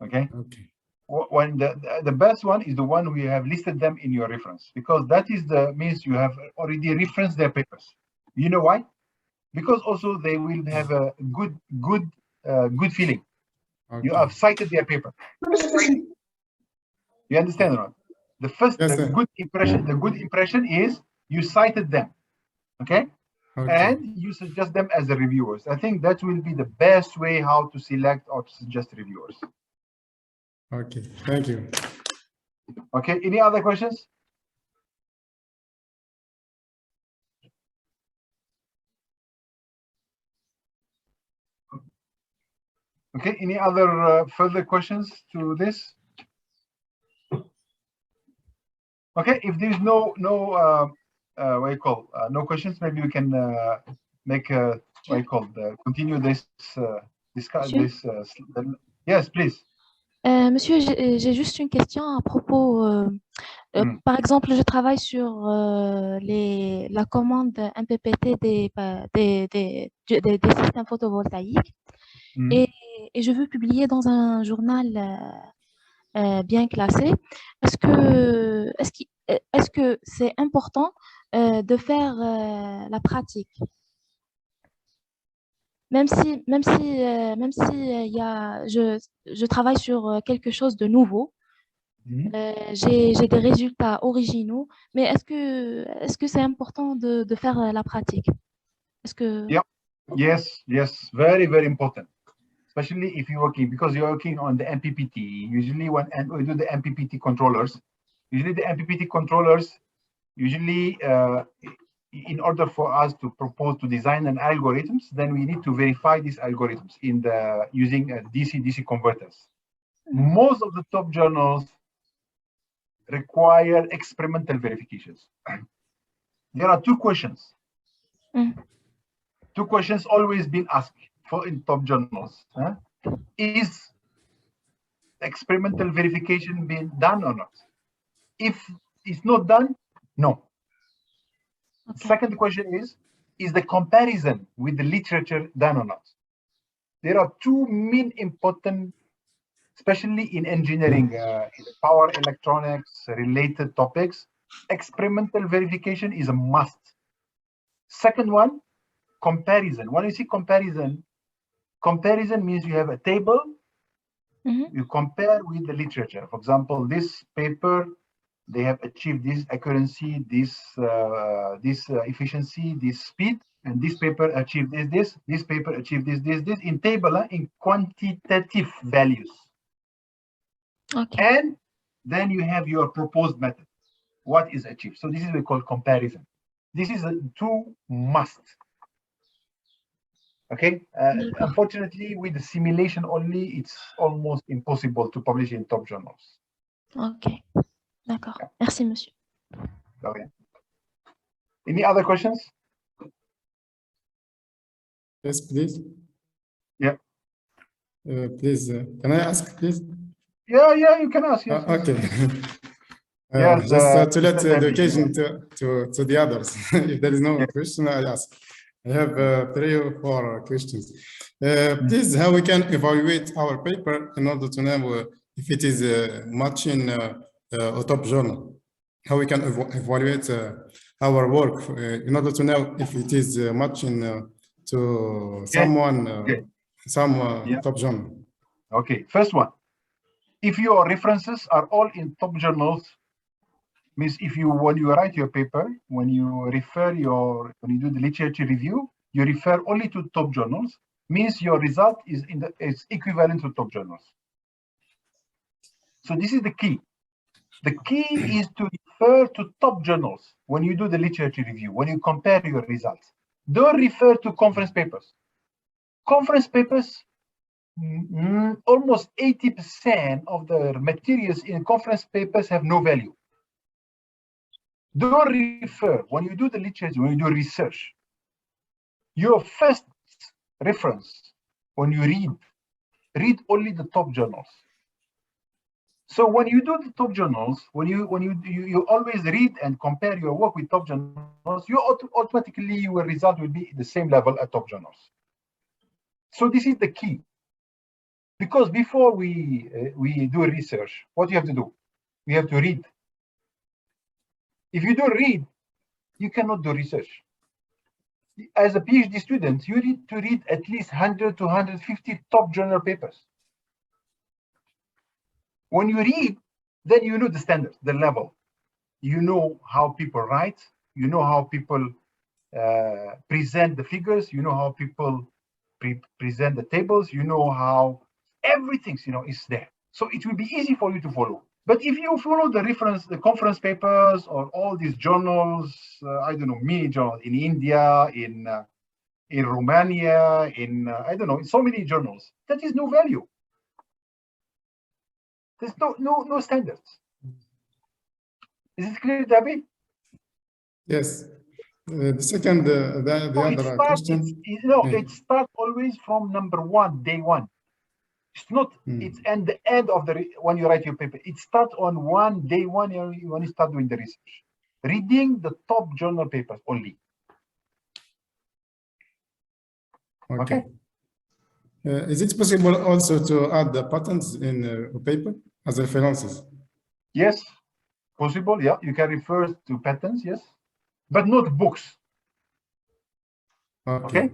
Okay. Okay. When the best one is the one we have listed them in your reference, because that is the means you have already referenced their papers. You know why? Because also they will have a good feeling. Okay. You have cited their paper. You understand or not? The first the good impression is you cited them. Okay? And you suggest them as the reviewers. I think that will be the best way how to select or to suggest reviewers. Okay, thank you. Okay, any other questions? Okay, any other further questions to this? Okay, if there's no questions, maybe we can make continue this yes, please. Monsieur, j'ai juste une question à propos. Par exemple, je travaille sur la commande MPPT des systèmes photovoltaïques et je veux publier dans un journal bien classé. Est-ce que c'est important de faire la pratique? Même si je travaille sur quelque chose de nouveau, j'ai des résultats originaux, mais est-ce que c'est important de faire la pratique? Est-ce que Yes, very important, especially if you're working, because you're working on the MPPT. Usually when we do the MPPT controllers, in order for us to propose to design an algorithms, then we need to verify these algorithms in using DC-DC converters. Most of the top journals require experimental verifications. There are two questions. Two questions always been asked for in top journals. Is experimental verification being done or not? If it's not done, no. Okay. Second question is the comparison with the literature done or not? There are two main important, especially in engineering, in power electronics related topics. Experimental verification is a must. Second one, comparison. When you see comparison means you have a table You compare with the literature. For example, this paper, they have achieved this accuracy, this efficiency, this speed, and this paper achieved this paper achieved this in table, in quantitative values. Okay. And then you have your proposed method, what is achieved. So this is what we call comparison. This is a two must. Okay, unfortunately, with the simulation only, it's almost impossible to publish in top journals. Okay. D'accord. Merci, monsieur. Okay. Any other questions? Yes, please. Yeah. Please, can I ask, please? Yeah, you can ask. Yes, Okay. Yes, just to let the occasion to the others. If there is no question, I ask. I have 3 or 4 questions. Please, how we can evaluate our paper in order to know if it is matching a top journal? How we can evaluate our work in order to know if it is matching to someone, some top journal? Okay, first one. If your references are all in top journals, means if you, when you write your paper, when you when you do the literature review, you refer only to top journals, means your result is is equivalent to top journals. So this is the key. The key is to refer to top journals when you do the literature review, when you compare your results. Don't refer to conference papers. Conference papers, almost 80% of the materials in conference papers have no value. Don't refer, when you do the literature, when you do research, your first reference, when you read only the top journals. So when you do the top journals, when you always read and compare your work with top journals, you automatically your result will be the same level at top journals. So this is the key. Because before we do research, what you have to do? We have to read. If you don't read, you cannot do research. As a PhD student, you need to read at least 100 to 150 top journal papers. When you read, then you know the standard, the level. You know how people write. You know how people present the figures. You know how people present the tables. You know how everything, is there. So it will be easy for you to follow. But if you follow the reference, the conference papers, or all these journals, I don't know, mini journals in India, in Romania, I don't know, in so many journals, that is no value. There's no standards. Is it clear, David? Yes. The second, the other question. It starts always from number 1, day 1. It's not. It's at the end of when you write your paper. It starts on day one when you start doing the research, reading the top journal papers only. Okay. Is it possible also to add the patents in a paper as references? Yes, possible. Yeah, you can refer to patents. Yes, but not books. Okay.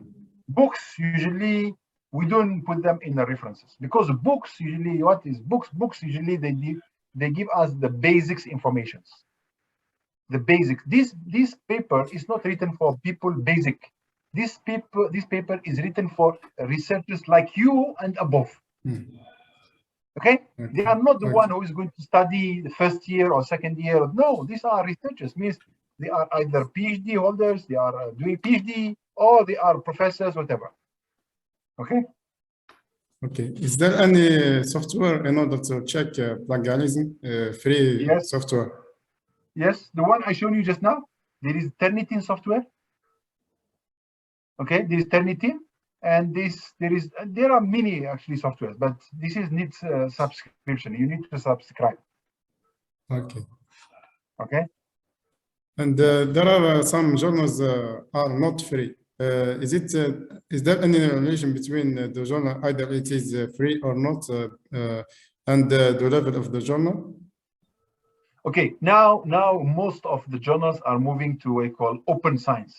Books usually. We don't put them in the references because books usually, what is books? Books usually they give us the basics informations. The basics. This paper is not written for people basic. This paper is written for researchers like you and above. Okay? They are not the one who is going to study the first year or second year. No, these are researchers. Means they are either PhD holders, they are doing PhD, or they are professors, whatever. Okay. Okay. Is there any software in order to check plagiarism? Free software? Yes, the one I showed you just now. There is Turnitin software. Okay, there is Turnitin, and there are many actually softwares, but this needs subscription. You need to subscribe. Okay. Okay. And there are some journals are not free. Is there any relation between the journal, either it is free or not, and the level of the journal? Okay, now most of the journals are moving to what we call open science.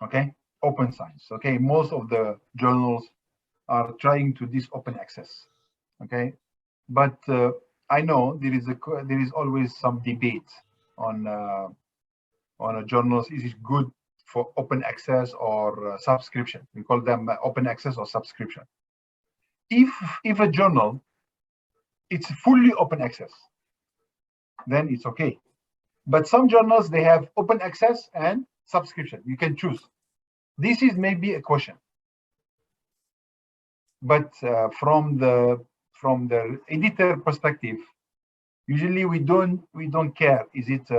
Okay, open science. Okay, most of the journals are trying to this open access. Okay, but I know there is always some debate on a journals. Is it good for open access or subscription? We call them open access or subscription. If a journal it's fully open access, then it's okay. But some journals, they have open access and subscription. You can choose. This is maybe a question. But from the editor perspective, usually we don't care. Is it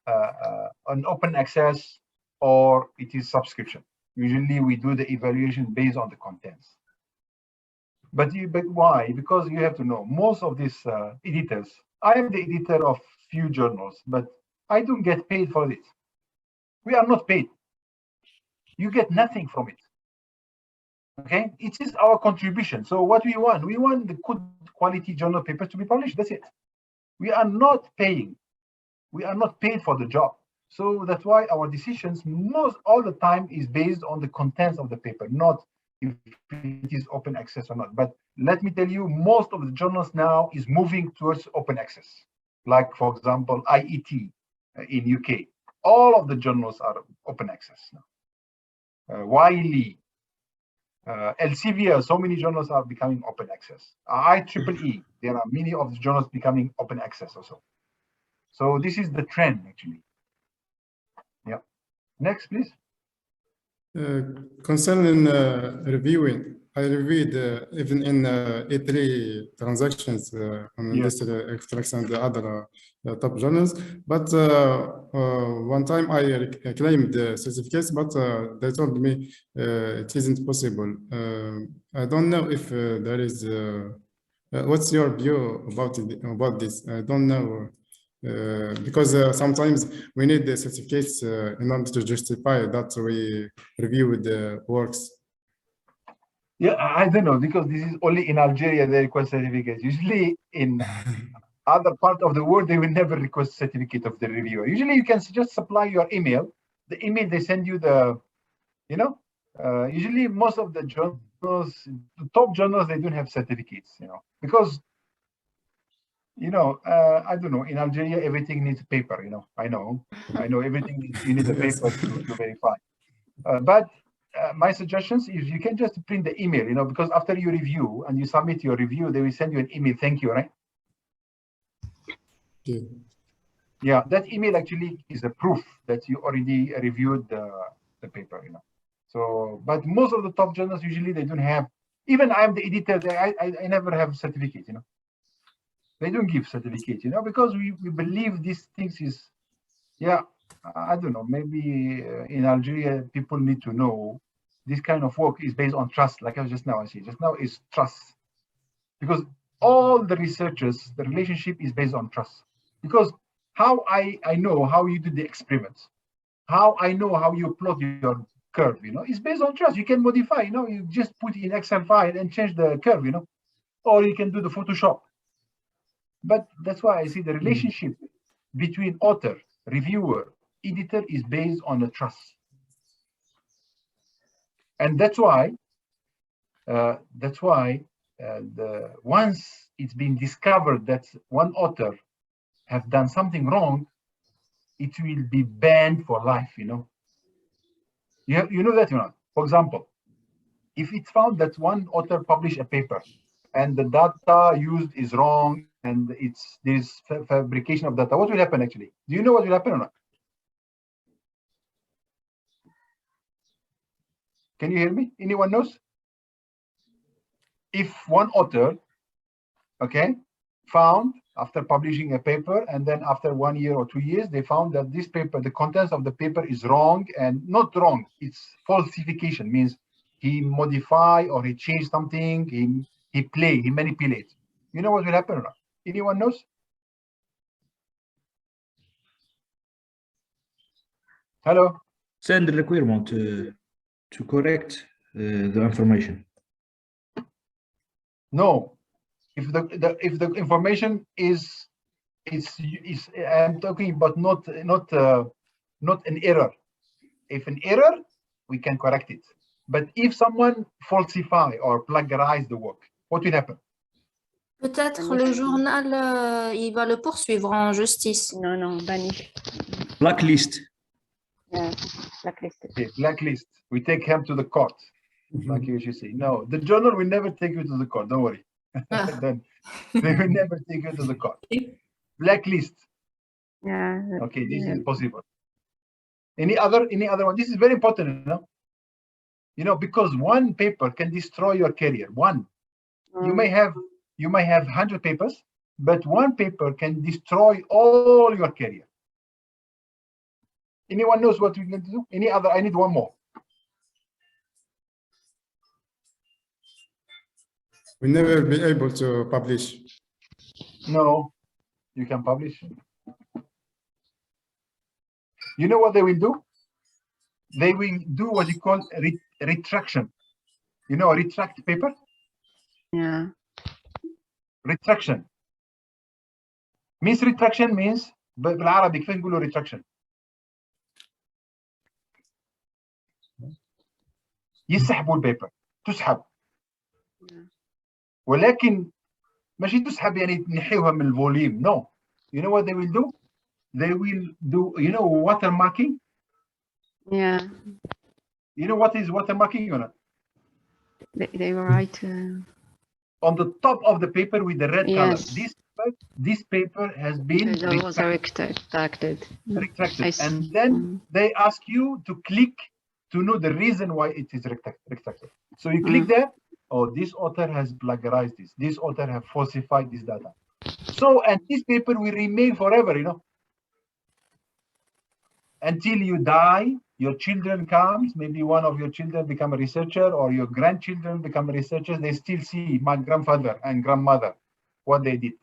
an open access or it is subscription? Usually we do the evaluation based on the contents. But why? Because you have to know, most of these editors, I am the editor of few journals, but I don't get paid for it. We are not paid. You get nothing from it. Okay, it is our contribution. So what we want the good quality journal papers to be published. That's it. We are not paying. We are not paid for the job. So that's why our decisions all the time is based on the contents of the paper, not if it is open access or not. But let me tell you, most of the journals now is moving towards open access. Like, for example, IET in UK. All of the journals are open access now. Wiley, Elsevier, so many journals are becoming open access. IEEE, there are many of the journals becoming open access also. So this is the trend, actually. Yeah. Next, please. Concerning reviewing, I reviewed even in E3 transactions on this extracts and the other top journals. But one time I claimed the certificates, but they told me it isn't possible. I don't know if there is. What's your view about this? I don't know. Because sometimes we need the certificates in order to justify that we review the works. Yeah, I don't know, because this is only in Algeria they request certificates. Usually in other part of the world, they will never request certificate of the reviewer. Usually you can just supply your email. The email, they send you the, usually most of the journals, the top journals, they don't have certificates, because I don't know, in Algeria, everything needs paper, I know everything needs, you need the paper to verify. But my suggestions is you can just print the email, because after you review and you submit your review, they will send you an email, thank you, right? Yeah, that email actually is a proof that you already reviewed the paper, So, but most of the top journals, usually they don't have, even I'm the editor, I never have a certificate, They don't give certificate, because we believe these things is, I don't know, maybe in Algeria, people need to know this kind of work is based on trust, like I was just now is trust. Because all the researchers, the relationship is based on trust. Because how I know how you do the experiments, how I know how you plot your curve, it's based on trust. You can modify, you just put in Excel file and change the curve, or you can do the Photoshop. But that's why I see the relationship between author, reviewer, editor is based on the trust. And that's why once it's been discovered that one author have done something wrong, it will be banned for life, You know that, For example, if it's found that one author published a paper and the data used is wrong and there's fabrication of data, what will happen actually? Do you know what will happen or not? Can you hear me? Anyone knows? If one author, found after publishing a paper, and then after 1 year or 2 years, they found that this paper, the contents of the paper is wrong, and not wrong, it's falsification, means he modify or he changed something, he manipulates. You know what will happen or not? Anyone knows? Hello? Send the requirement to correct the information. No. If the information is I'm talking about not an error. If an error, we can correct it. But if someone falsify or plagiarize the work, what will happen? Peut-être le journal, il va le poursuivre en justice. No, no, banish. Blacklist. Yeah, blacklisted. Okay, blacklist. We take him to the court, like you should say. No, the journal will never take you to the court. Don't worry. Then they will never take you to the court. Blacklist. Yeah. Okay, this is possible. Any other one? This is very important, you know, because one paper can destroy your career. One. You may have 100 papers, but one paper can destroy all your career. Anyone knows what we're going to do? Any other? I need one more. We never be able to publish. No, you can publish. You know what they will do? They will do what you call retraction. You know, a retract paper? Yeah. Retraction. Retraction means بالعربي كيف نقولوا retraction؟ يسحبوا البيبر، تسحب. ولكن ماشي تسحب يعني نحيوها من الفوليوم. No. You know what they will do? They will do, you know, watermarking. Yeah. You know what is watermarking or not? They write on the top of the paper with the red color. This paper has been retracted. And then they ask you to click to know the reason why it is retracted. So you click there. Oh, this author has plagiarized this. This author has falsified this data. So, and this paper will remain forever, you know. Until you die, your children comes, maybe one of your children become a researcher or your grandchildren become researchers, they still see my grandfather and grandmother, what they did.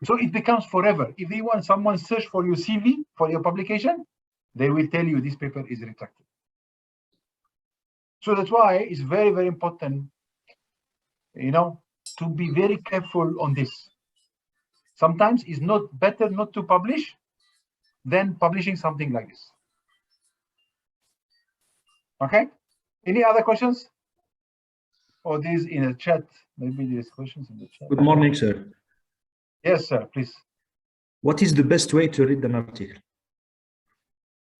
So it becomes forever. If they want someone search for your CV, for your publication, they will tell you this paper is retracted. So that's why it's very, very important, you know, to be very careful on this. Sometimes it's not better not to publish than publishing something like this. Okay, any other questions? Or these in the chat? Maybe there's questions in the chat. Good morning, sir. Yes, sir, please. What is the best way to read an article?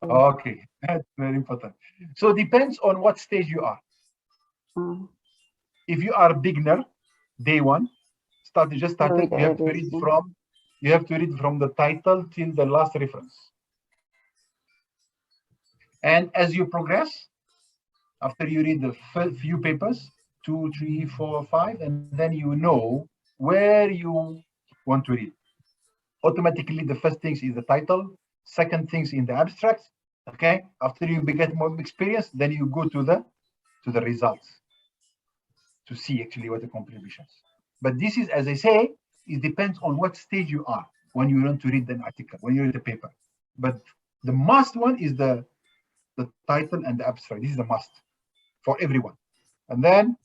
Okay, that's very important. So it depends on what stage you are. If you are a beginner, day one, just started, you have to read from the title till the last reference. And as you progress, after you read the few papers, 2, 3, 4, 5, and then you know where you want to read. Automatically, the first things is the title, second things in the abstract. Okay, after you get more experience, then you go to the results to see actually what the contributions. But this is, as I say, it depends on what stage you are when you want to read an article, when you read the paper. But the must one is the title and the abstract. This is a must for everyone. And then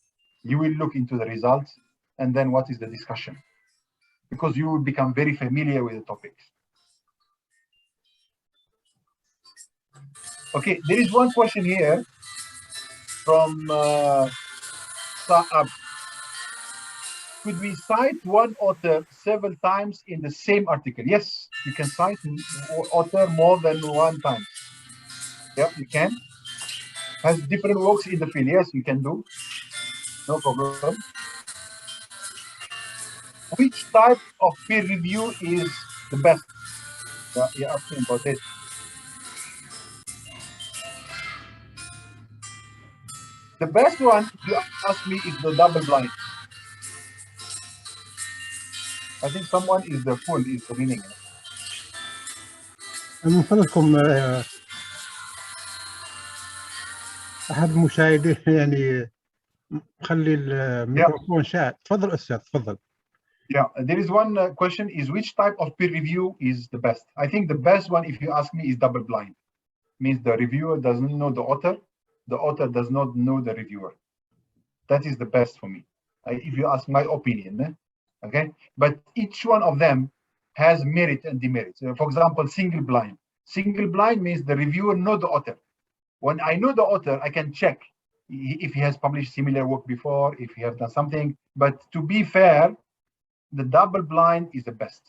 you will look into the results and then what is the discussion, because you will become very familiar with the topics. Okay, there is one question here from Saab. Could we cite one author several times in the same article? Yes, you can cite author more than one time. Yeah, you can. Has different works in the field. Yes, you can do. No problem. Which type of peer review is the best? Yeah, you're asking about it. The best one, if you ask me, is the double blind. I think someone is the full is the meaning. من فضلكم أحد المشاهدين يعني خلي الميكروفون شاعل. تفضل أستاذ تفضل. Yeah, there is one question is which type of peer review is the best? I think the best one, if you ask me, is double blind. Means the reviewer doesn't know the author does not know the reviewer. That is the best for me, if you ask my opinion. Okay, but each one of them has merit and demerit. For example, single blind. Single blind means the reviewer knows the author. When I know the author, I can check if he has published similar work before, if he has done something. But to be fair, the double blind is the best.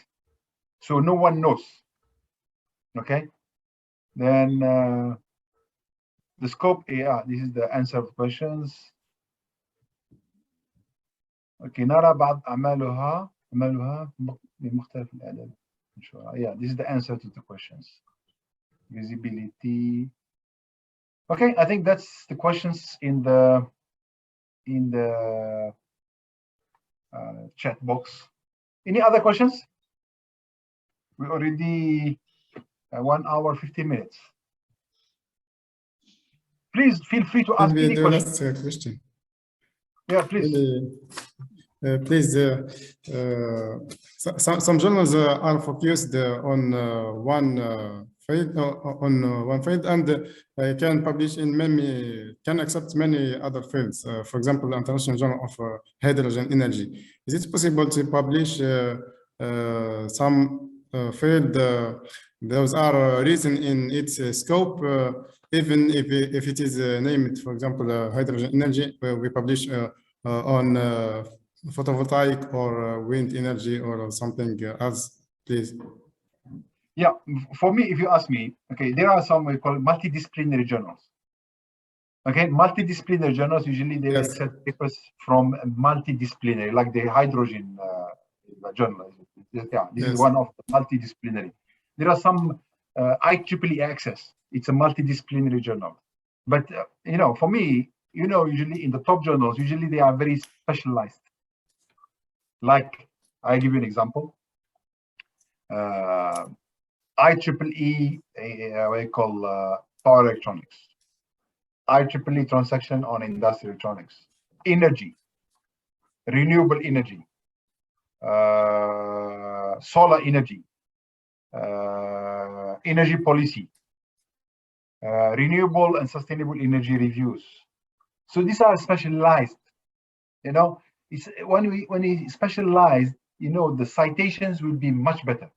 So no one knows. Okay. Then the scope, yeah, this is the answer of questions. Okay, نرى بعض أعمالها بمختلف الأعداد. Yeah, this is the answer to the questions. Visibility. Okay, I think that's the questions in the chat box. Any other questions? We already 1 hour 15 minutes. Please feel free to ask any question. Yeah, please. Some journals are focused on one field, and can publish in can accept many other fields. For example, the International Journal of Hydrogen Energy. Is it possible to publish some field those are written in its scope, even if it is named, for example, hydrogen energy, we publish on photovoltaic or wind energy or something else, please? Yeah, for me, if you ask me, okay, there are some we call multidisciplinary journals. Okay, multidisciplinary journals, usually they accept papers from multidisciplinary, like the hydrogen journal. Yeah, this is one of the multidisciplinary. There are some IEEE access. It's a multidisciplinary journal. But, you know, for me, you know, usually in the top journals, usually they are very specialized. Like, I give you an example. IEEE, what I call power electronics. IEEE transaction on industrial electronics. Energy, renewable energy, solar energy, energy policy, renewable and sustainable energy reviews. So these are specialized. You know, it's when we specialize, you know, the citations will be much better.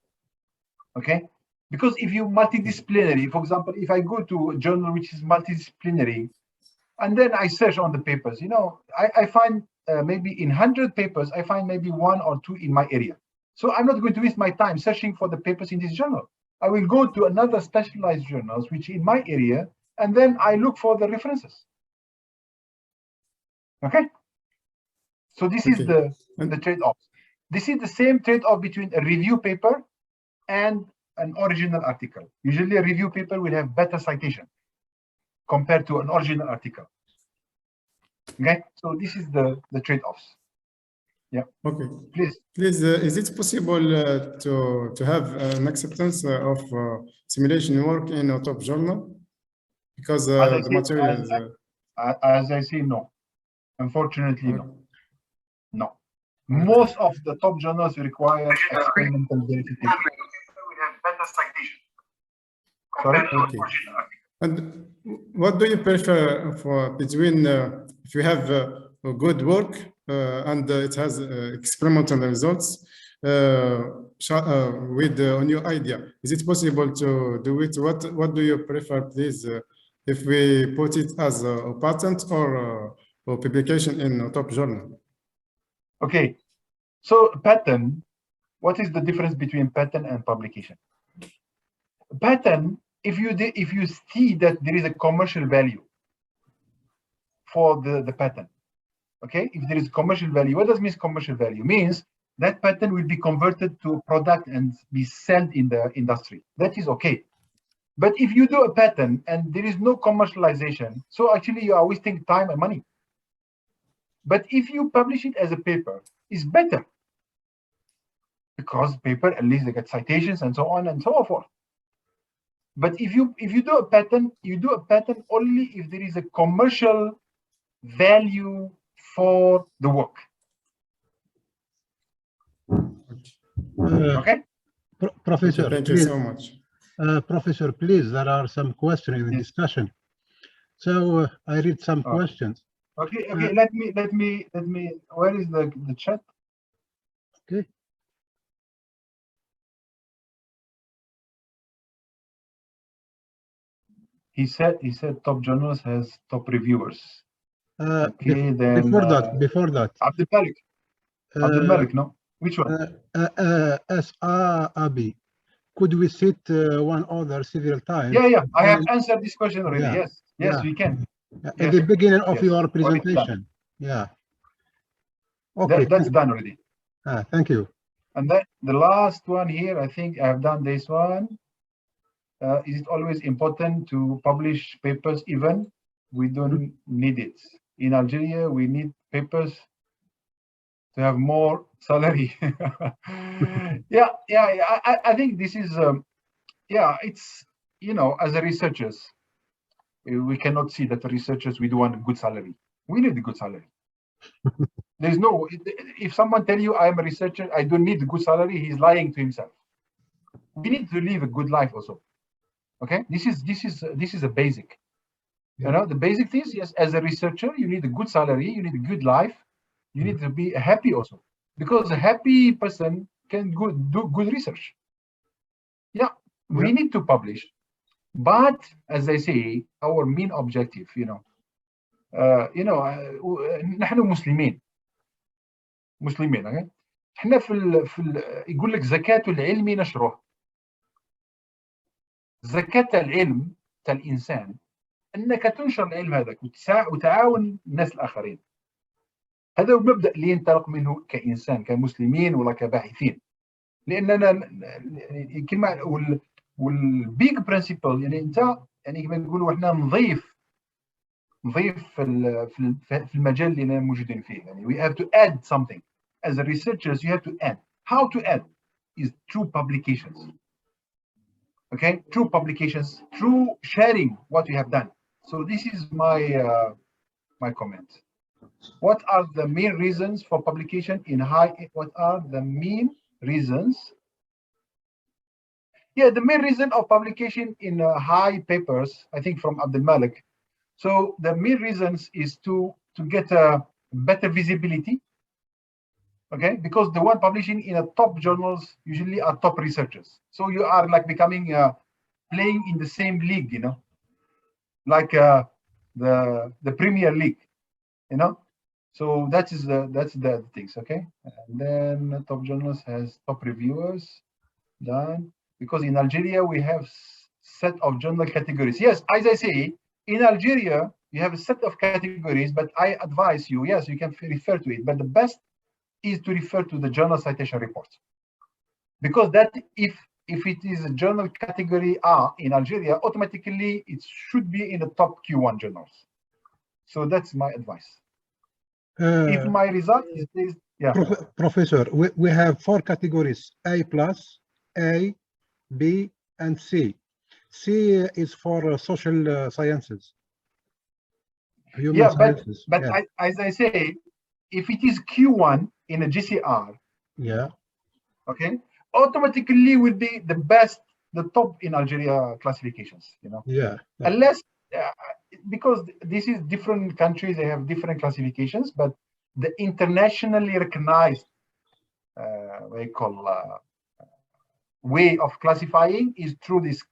Okay, because if you multidisciplinary, for example, if I go to a journal which is multidisciplinary, and then I search on the papers, you know, I find maybe in 100 papers, I find maybe 1 or 2 in my area. So I'm not going to waste my time searching for the papers in this journal. I will go to another specialized journals, which in my area, and then I look for the references. Okay. So this is the trade-off. This is the same trade-off between a review paper and an original article. Usually a review paper will have better citation compared to an original article. Okay, so this is the trade-offs. Yeah. Okay. Please. Please, is it possible to have an acceptance of simulation work in a top journal? Because the material is... as I say, no. Unfortunately, no. No. Most of the top journals require experimental verification. We have better citation. Sorry? Okay. And what do you prefer for between if you have good work and it has experimental results with a new idea? Is it possible to do it? What do you prefer, please? If we put it as a patent or publication in a top journal? Okay, so patent. What is the difference between patent and publication? Patent, if you see that there is a commercial value for the patent, okay? If there is commercial value, what does mean commercial value? Means that patent will be converted to a product and be sold in the industry. That is okay. But if you do a patent and there is no commercialization, so actually you are wasting time and money. But if you publish it as a paper, it's better. Because paper, at least they get citations and so on and so forth. But if you do a patent, you do a patent only if there is a commercial value for the work. Okay? Professor, thank you so much. Professor, please, there are some questions in the discussion. So I read some questions. Okay, okay, let me, where is the chat? Okay. He said top journals has top reviewers. Okay, then before that. Abdul Malik, no? Which one? Abi, could we sit one other several times? Yeah. I have answered this question already. Yeah. Yes, we can. At the beginning of your Already presentation. Yeah. Okay. That's done already. Thank you. And then the last one here, I think I have done this one. Is it always important to publish papers even we don't need it? In Algeria, we need papers to have more salary. I think this is, it's, as a researchers, we cannot see that the researchers, we do want a good salary. We need a good salary. There's no, if someone tell you I'm a researcher, I don't need a good salary, he's lying to himself. We need to live a good life also. Okay, this is a basic. The basic things, yes, as a researcher, you need a good salary, you need a good life, you need to be happy also, because a happy person can do good research. We need to publish, but as I say, our main objective, نحن مسلمين okay? احنا يقول لك زكاة العلم نشره. زكاة العلم تاع الإنسان أنك تنشر العلم هذاك وتعاون الناس الآخرين. هذا هو المبدأ اللي ينطلق منه كإنسان كمسلمين ولا كباحثين. لأننا كلمة والبيج برينسيبل أنت كما نقولوا احنا نضيف في المجال اللي موجودين فيه. we have to add something. As a researchers, you have to add. How to add is through publications. Okay, through publications, through sharing what we have done. So this is my my comment. What are the main reasons for publication in high? What are the main reasons? Yeah, the main reason of publication in high papers, I think from Abdul Malik. So the main reasons is to get a better visibility. Okay, because the one publishing in a top journals usually are top researchers. So you are like becoming playing in the same league, like the Premier League, So that's the things. Okay, and then top journals has top reviewers done, because in Algeria we have set of journal categories. Yes, as I say, in Algeria you have a set of categories, but I advise you, yes, you can refer to it, but the best is to refer to the journal citation report, because that if it is a journal category R in Algeria, automatically it should be in the top Q1 journals. So that's my advice. If my result is this, Professor, we have 4 categories: A+, A, B, and C. C is for social sciences. Human sciences. But as I say, if it is Q1 in a GCR, okay, automatically will be the best, the top in Algeria classifications, Unless, because this is different countries, they have different classifications, but the internationally recognized, way of classifying is through this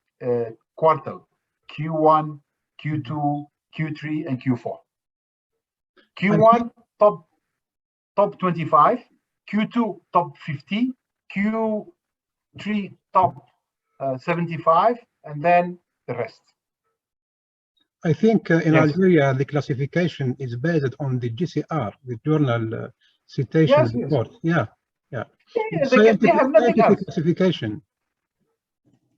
quartile, Q1, Q2, Q3, and Q4. Q1 top 25, Q2 top 50, Q3 top 75, and then the rest. I think in Algeria the classification is based on the GCR, the journal citation report. They have nothing else. Classification.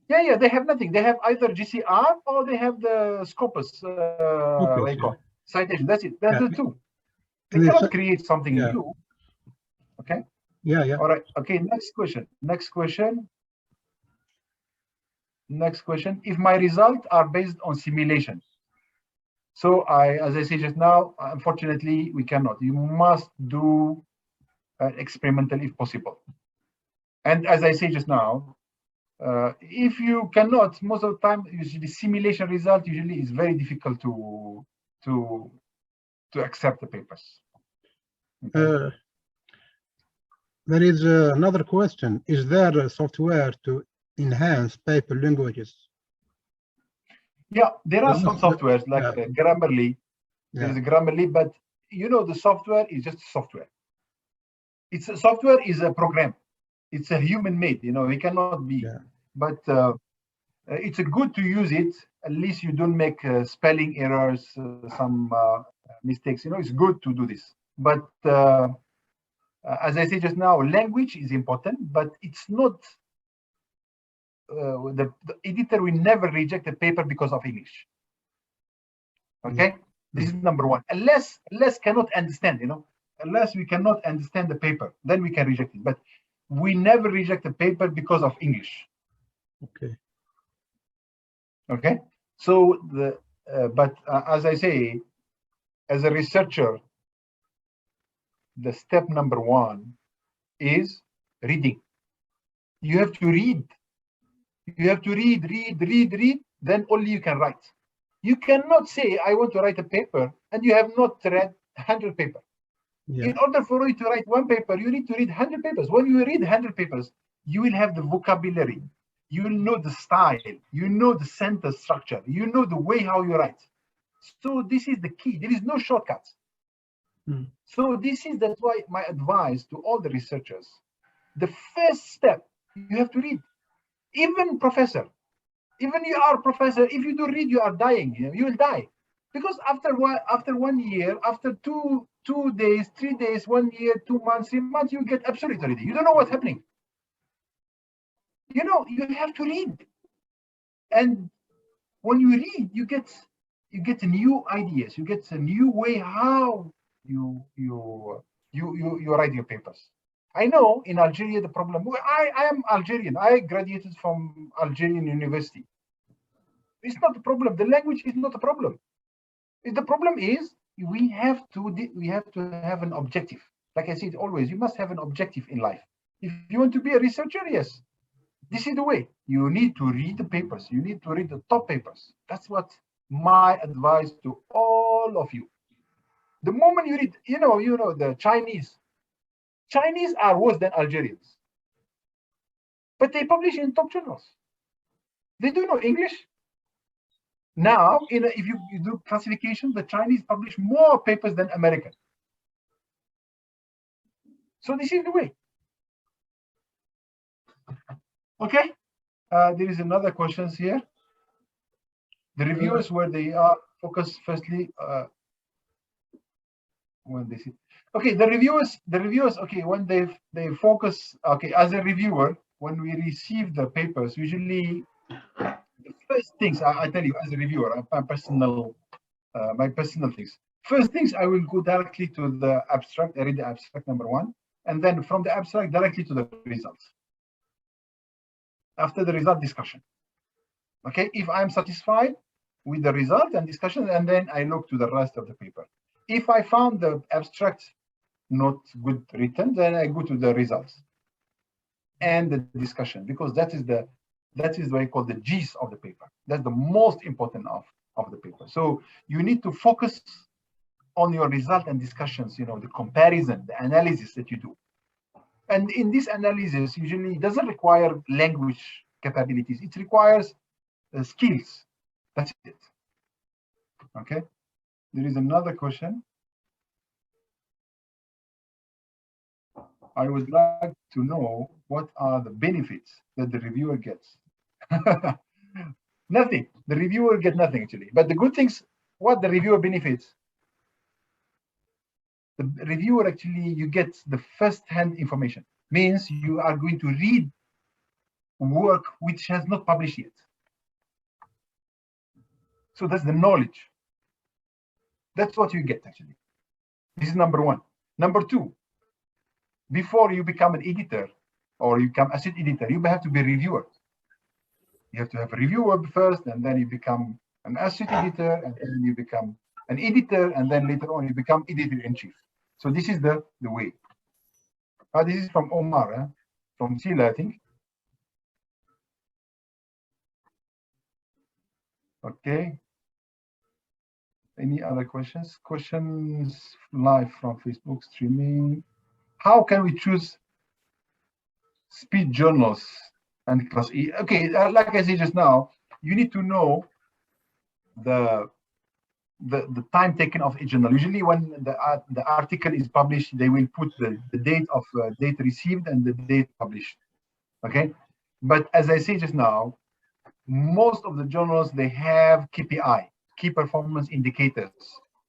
They have nothing. They have either GCR or they have the Scopus citation. That's it. That's the two. They cannot create something new. Okay. All right. Okay. Next question. If my results are based on simulation, so as I said just now, unfortunately, we cannot. You must do experimental if possible. And as I said just now, if you cannot, most of the time, usually simulation result usually is very difficult to accept the papers. Okay. There is another question. Is there a software to enhance paper languages? Yeah, there are some softwares like Grammarly. There is a Grammarly, but you know, the software is just software. Software is a program. It's a human made, you know, it cannot be. But it's good to use it. At least you don't make spelling errors, some mistakes. You know, it's good to do this. But as I said just now, language is important, but it's not. The editor will never reject a paper because of English. Okay, this is number one. Unless cannot understand, you know, unless we cannot understand the paper, then we can reject it. But we never reject a paper because of English. Okay. Okay. So but as I say, as a researcher, the step number one is reading. You have to read. You have to read, then only you can write. You cannot say, I want to write a paper, and you have not read 100 papers. In order for you to write one paper, you need to read 100 papers. When you read 100 papers, you will have the vocabulary. You will know the style. You know the sentence structure. You know the way how you write. So this is the key. There is no shortcuts. So that's why my advice to all the researchers, the first step, you have to read. Even professor, even you are a professor, if you don't read, you are dying. You will die. Because after 1 year, after two days, 3 days, 1 year, 2 months, 3 months, you get obsolete already. You don't know what's happening. You know, you have to read. And when you read, you get new ideas. You get a new way how you write your papers. I know in Algeria the problem. I am Algerian. I graduated from Algerian University. It's not a problem. The language is not a problem. The problem is we have to have an objective. Like I said always, you must have an objective in life. If you want to be a researcher, yes, this is the way. You need to read the papers. You need to read the top papers. That's what my advice to all of you. The moment you read, you know the Chinese are worse than Algerians, but they publish in top journals. They do know English. Now, if you do classification, the Chinese publish more papers than American. So this is the way. Okay. There is another questions here. The reviewers, where they are focused firstly when they see. Okay, the reviewers. Okay, when they focus. Okay, as a reviewer, when we receive the papers, usually the first things I tell you as a reviewer, my personal things. First things, I will go directly to the abstract. I read the abstract number one, and then from the abstract directly to the results. After the result, discussion. Okay, if I'm satisfied with the result and discussion, and then I look to the rest of the paper. If I found the abstract not good written, then I go to the results and the discussion, because that is what I call the gist of the paper. That's the most important of the paper. So you need to focus on your result and discussions, you know, the comparison, the analysis that you do. And in this analysis, usually it doesn't require language capabilities. It requires skills. That's it. Okay. There is another question. I would like to know what are the benefits that the reviewer gets. Nothing. The reviewer gets nothing actually. But the good things, what the reviewer benefits? The reviewer actually, you get the first-hand information. Means you are going to read work which has not published yet. So that's the knowledge. That's what you get actually. This is number one. Number two, before you become an editor or you become asset editor, you have to be a reviewer. You have to have a reviewer first, and then you become an asset editor, and then you become an editor, and then later on you become editor-in-chief. So this is the way. This is from Omar, from Chile, I think. Okay. Any other questions? Questions live from Facebook streaming. How can we choose speed journals and class E? Okay, like I said just now, you need to know the the time taken of each journal. Usually when the article is published, they will put the date of date received and the date published. Okay, but as I said just now, most of the journals, they have KPI, key performance indicators,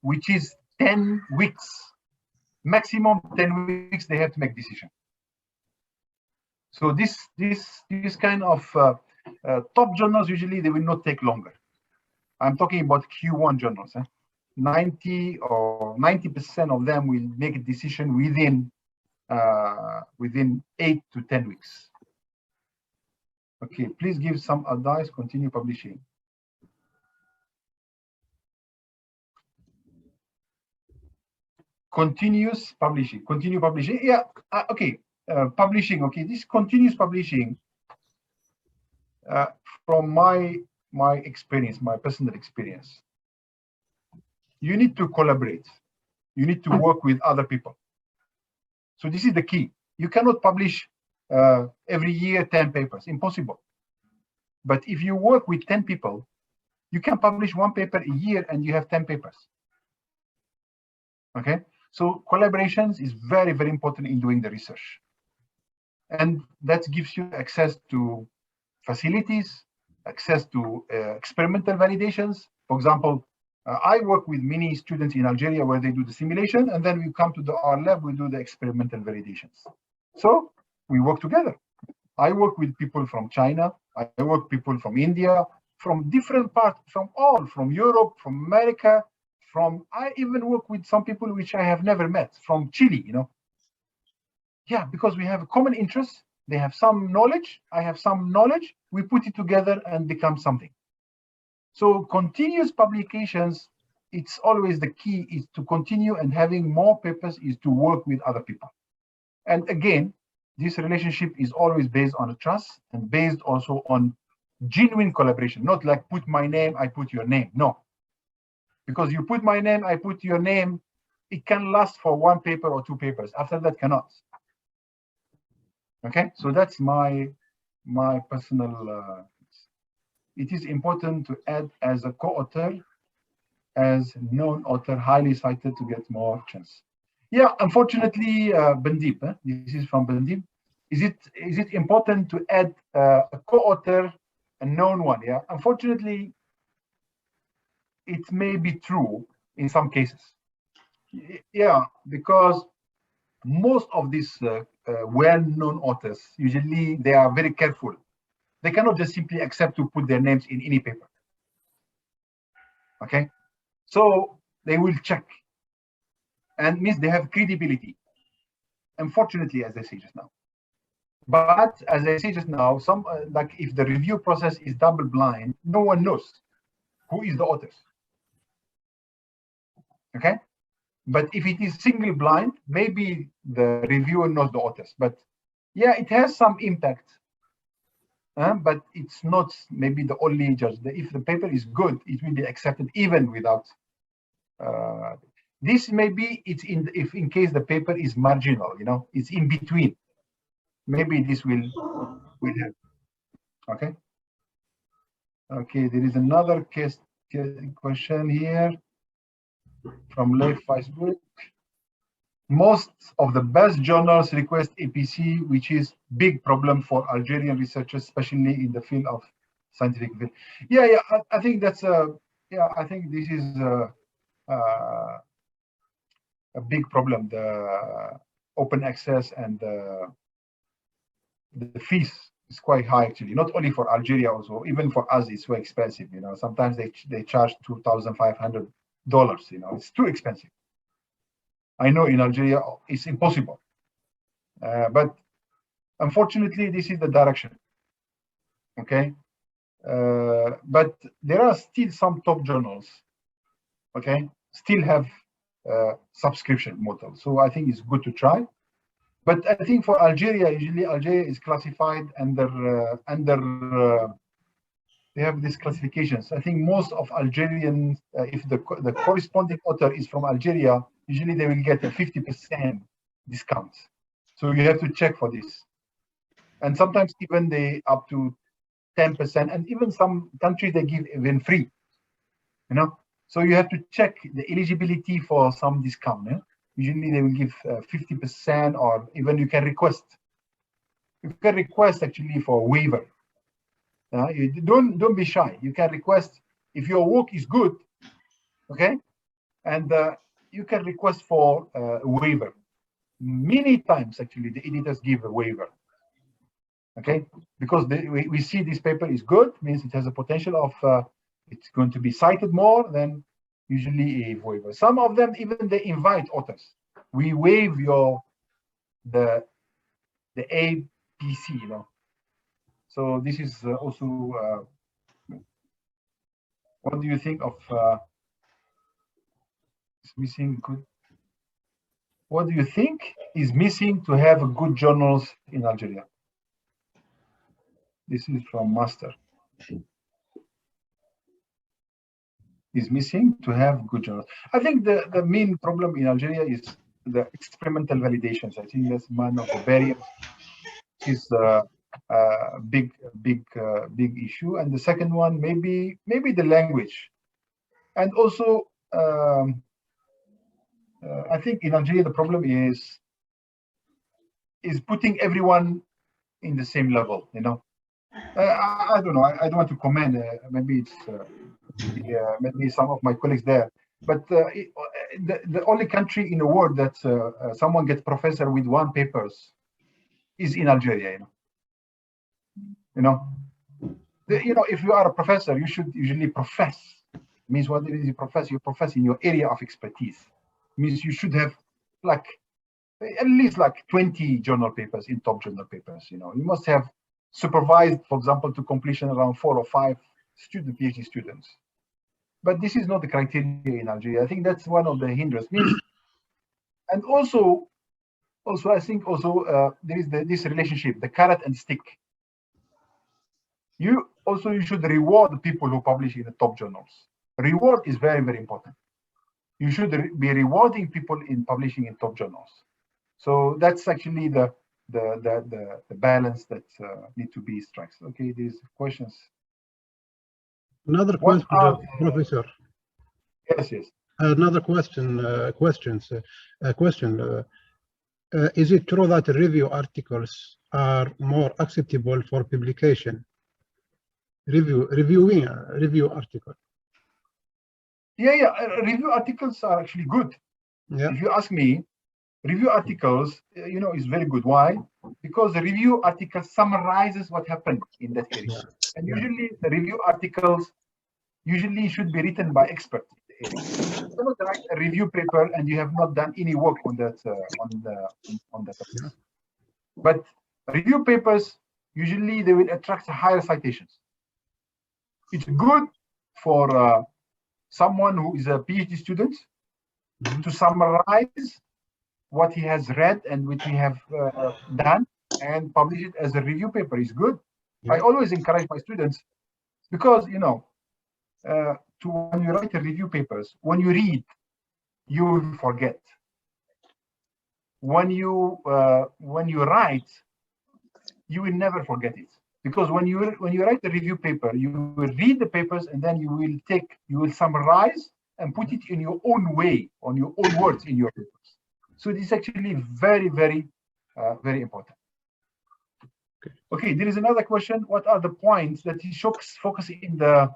which is 10 weeks, maximum 10 weeks they have to make decision. So this kind of top journals, usually they will not take longer. I'm talking about Q1 journals. 90% of them will make a decision within 8 to 10 weeks. Okay, please give some advice, continue publishing. Continuous publishing, continue publishing. Yeah, okay, publishing. Okay, this continuous publishing, from my experience, my personal experience, you need to collaborate. You need to work with other people. So this is the key. You cannot publish every year 10 papers, impossible. But if you work with 10 people, you can publish 1 paper a year and you have 10 papers. Okay, so collaborations is very, very important in doing the research. And that gives you access to facilities, access to experimental validations. For example, I work with many students in Algeria where they do the simulation, and then we come to our lab, we do the experimental validations. So we work together. I work with people from China, I work with people from India, from different parts, from Europe, from America, I even work with some people which I have never met, from Chile, you know. Yeah, because we have a common interest. They have some knowledge, I have some knowledge, we put it together and become something. So continuous publications, it's always the key is to continue, and having more papers is to work with other people. And again, this relationship is always based on a trust and based also on genuine collaboration, not like put my name, I put your name. No, because you put my name, I put your name, it can last for 1 paper or 2 papers. After that, cannot. Okay, so that's my personal. It is important to add as a co-author, as known author, highly cited to get more chance. Yeah, unfortunately, Bandib, this is from Bandib. Is it important to add a co-author, a known one? Yeah, unfortunately, it may be true in some cases. Yeah, because most of these well-known authors, usually they are very careful. They cannot just simply accept to put their names in any paper. Okay, so they will check, and means they have credibility. Unfortunately, as I say just now. But as I say just now, some like if the review process is double blind, no one knows who is the authors. Okay, but if it is single blind, maybe the reviewer knows the authors. But yeah, it has some impact. But it's not maybe the only judge. If the paper is good, it will be accepted even without. This maybe it's if in case the paper is marginal, you know, it's in between. Maybe this will help. Okay. Okay. There is another question here from Leif Facebook. Most of the best journals request APC, which is big problem for Algerian researchers, especially in the field of scientific field. Yeah, I think that's I think this is a big problem. The open access and the fees is quite high actually. Not only for Algeria, also even for us, it's very expensive. You know, sometimes they charge $2,500. You know, it's too expensive. I know in Algeria it's impossible, but unfortunately this is the direction. Okay, but there are still some top journals. Okay, still have subscription model, so I think it's good to try. But I think for Algeria, usually Algeria is classified under they have these classifications. I think most of Algerians, if the corresponding author is from Algeria, usually they will get a 50% discount. So you have to check for this. And sometimes even they up to 10%, and even some countries they give even free. You know, So you have to check the eligibility for some discount. Usually they will give 50%, or even you can request. You can request actually for waiver. You don't be shy. You can request if your work is good, okay, and you can request for a waiver. Many times actually the editors give a waiver, okay, because we see this paper is good, means it has a potential of it's going to be cited more than usually a waiver. Some of them even they invite authors. We waive the APC, So this is also. What do you think of missing good? What do you think is missing to have good journals in Algeria? This is from Master. Is missing to have good journals. I think the main problem in Algeria is the experimental validations. I think that's one of the barriers. Is big issue, and the second one maybe the language, and also I think in Algeria the problem is putting everyone in the same level. I don't know. I don't want to comment. Maybe it's maybe some of my colleagues there, but the only country in the world that someone gets professor with 1 papers is in Algeria. If you are a professor, you should usually profess. Means what is you profess? You profess in your area of expertise. Means you should have at least 20 journal papers in top journal papers. You must have supervised, for example, to completion around 4 or 5 PhD students. But this is not the criteria in Algeria. I think that's one of the hindrances. And also I think there is this relationship, the carrot and stick. You should reward the people who publish in the top journals. Reward is very, very important. You should be rewarding people in publishing in top journals. So that's actually the balance that need to be struck. Okay, these questions. Another question, Professor. Yes. Another question. Is it true that review articles are more acceptable for publication? Review article. Yeah. Review articles are actually good. Yeah. If you ask me, review articles, is very good. Why? Because the review article summarizes what happened in that area. Yeah. And usually the review articles should be written by experts. You cannot write a review paper and you have not done any work on that on that topic. Yeah. But review papers usually they will attract higher citations. It's good for someone who is a PhD student to summarize what he has read and what he have done and publish it as a review paper. Is good. Yeah. I always encourage my students because when you write a review papers, when you read, you will forget. When you write, you will never forget it. Because when you write the review paper, you will read the papers and then you will summarize and put it in your own way, on your own words in your papers. So this is actually very, very, very important. Okay, there is another question. What are the points that he focus in the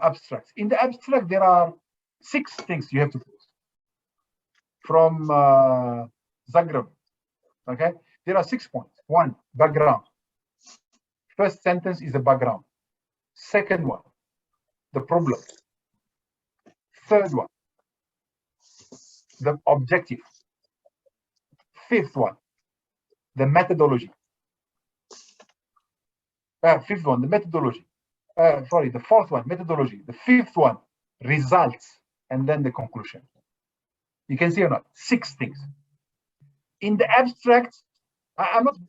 abstract? In the abstract, there are 6 things you have to focus. From Zagreb, okay? There are 6 points. 1, background. First sentence is the background. Second one, the problem. Third one, the objective. Fifth one, the methodology. Fifth one, the methodology. The fourth one, methodology. The fifth one, results, and then the conclusion. You can see or not, 6 things. In the abstract,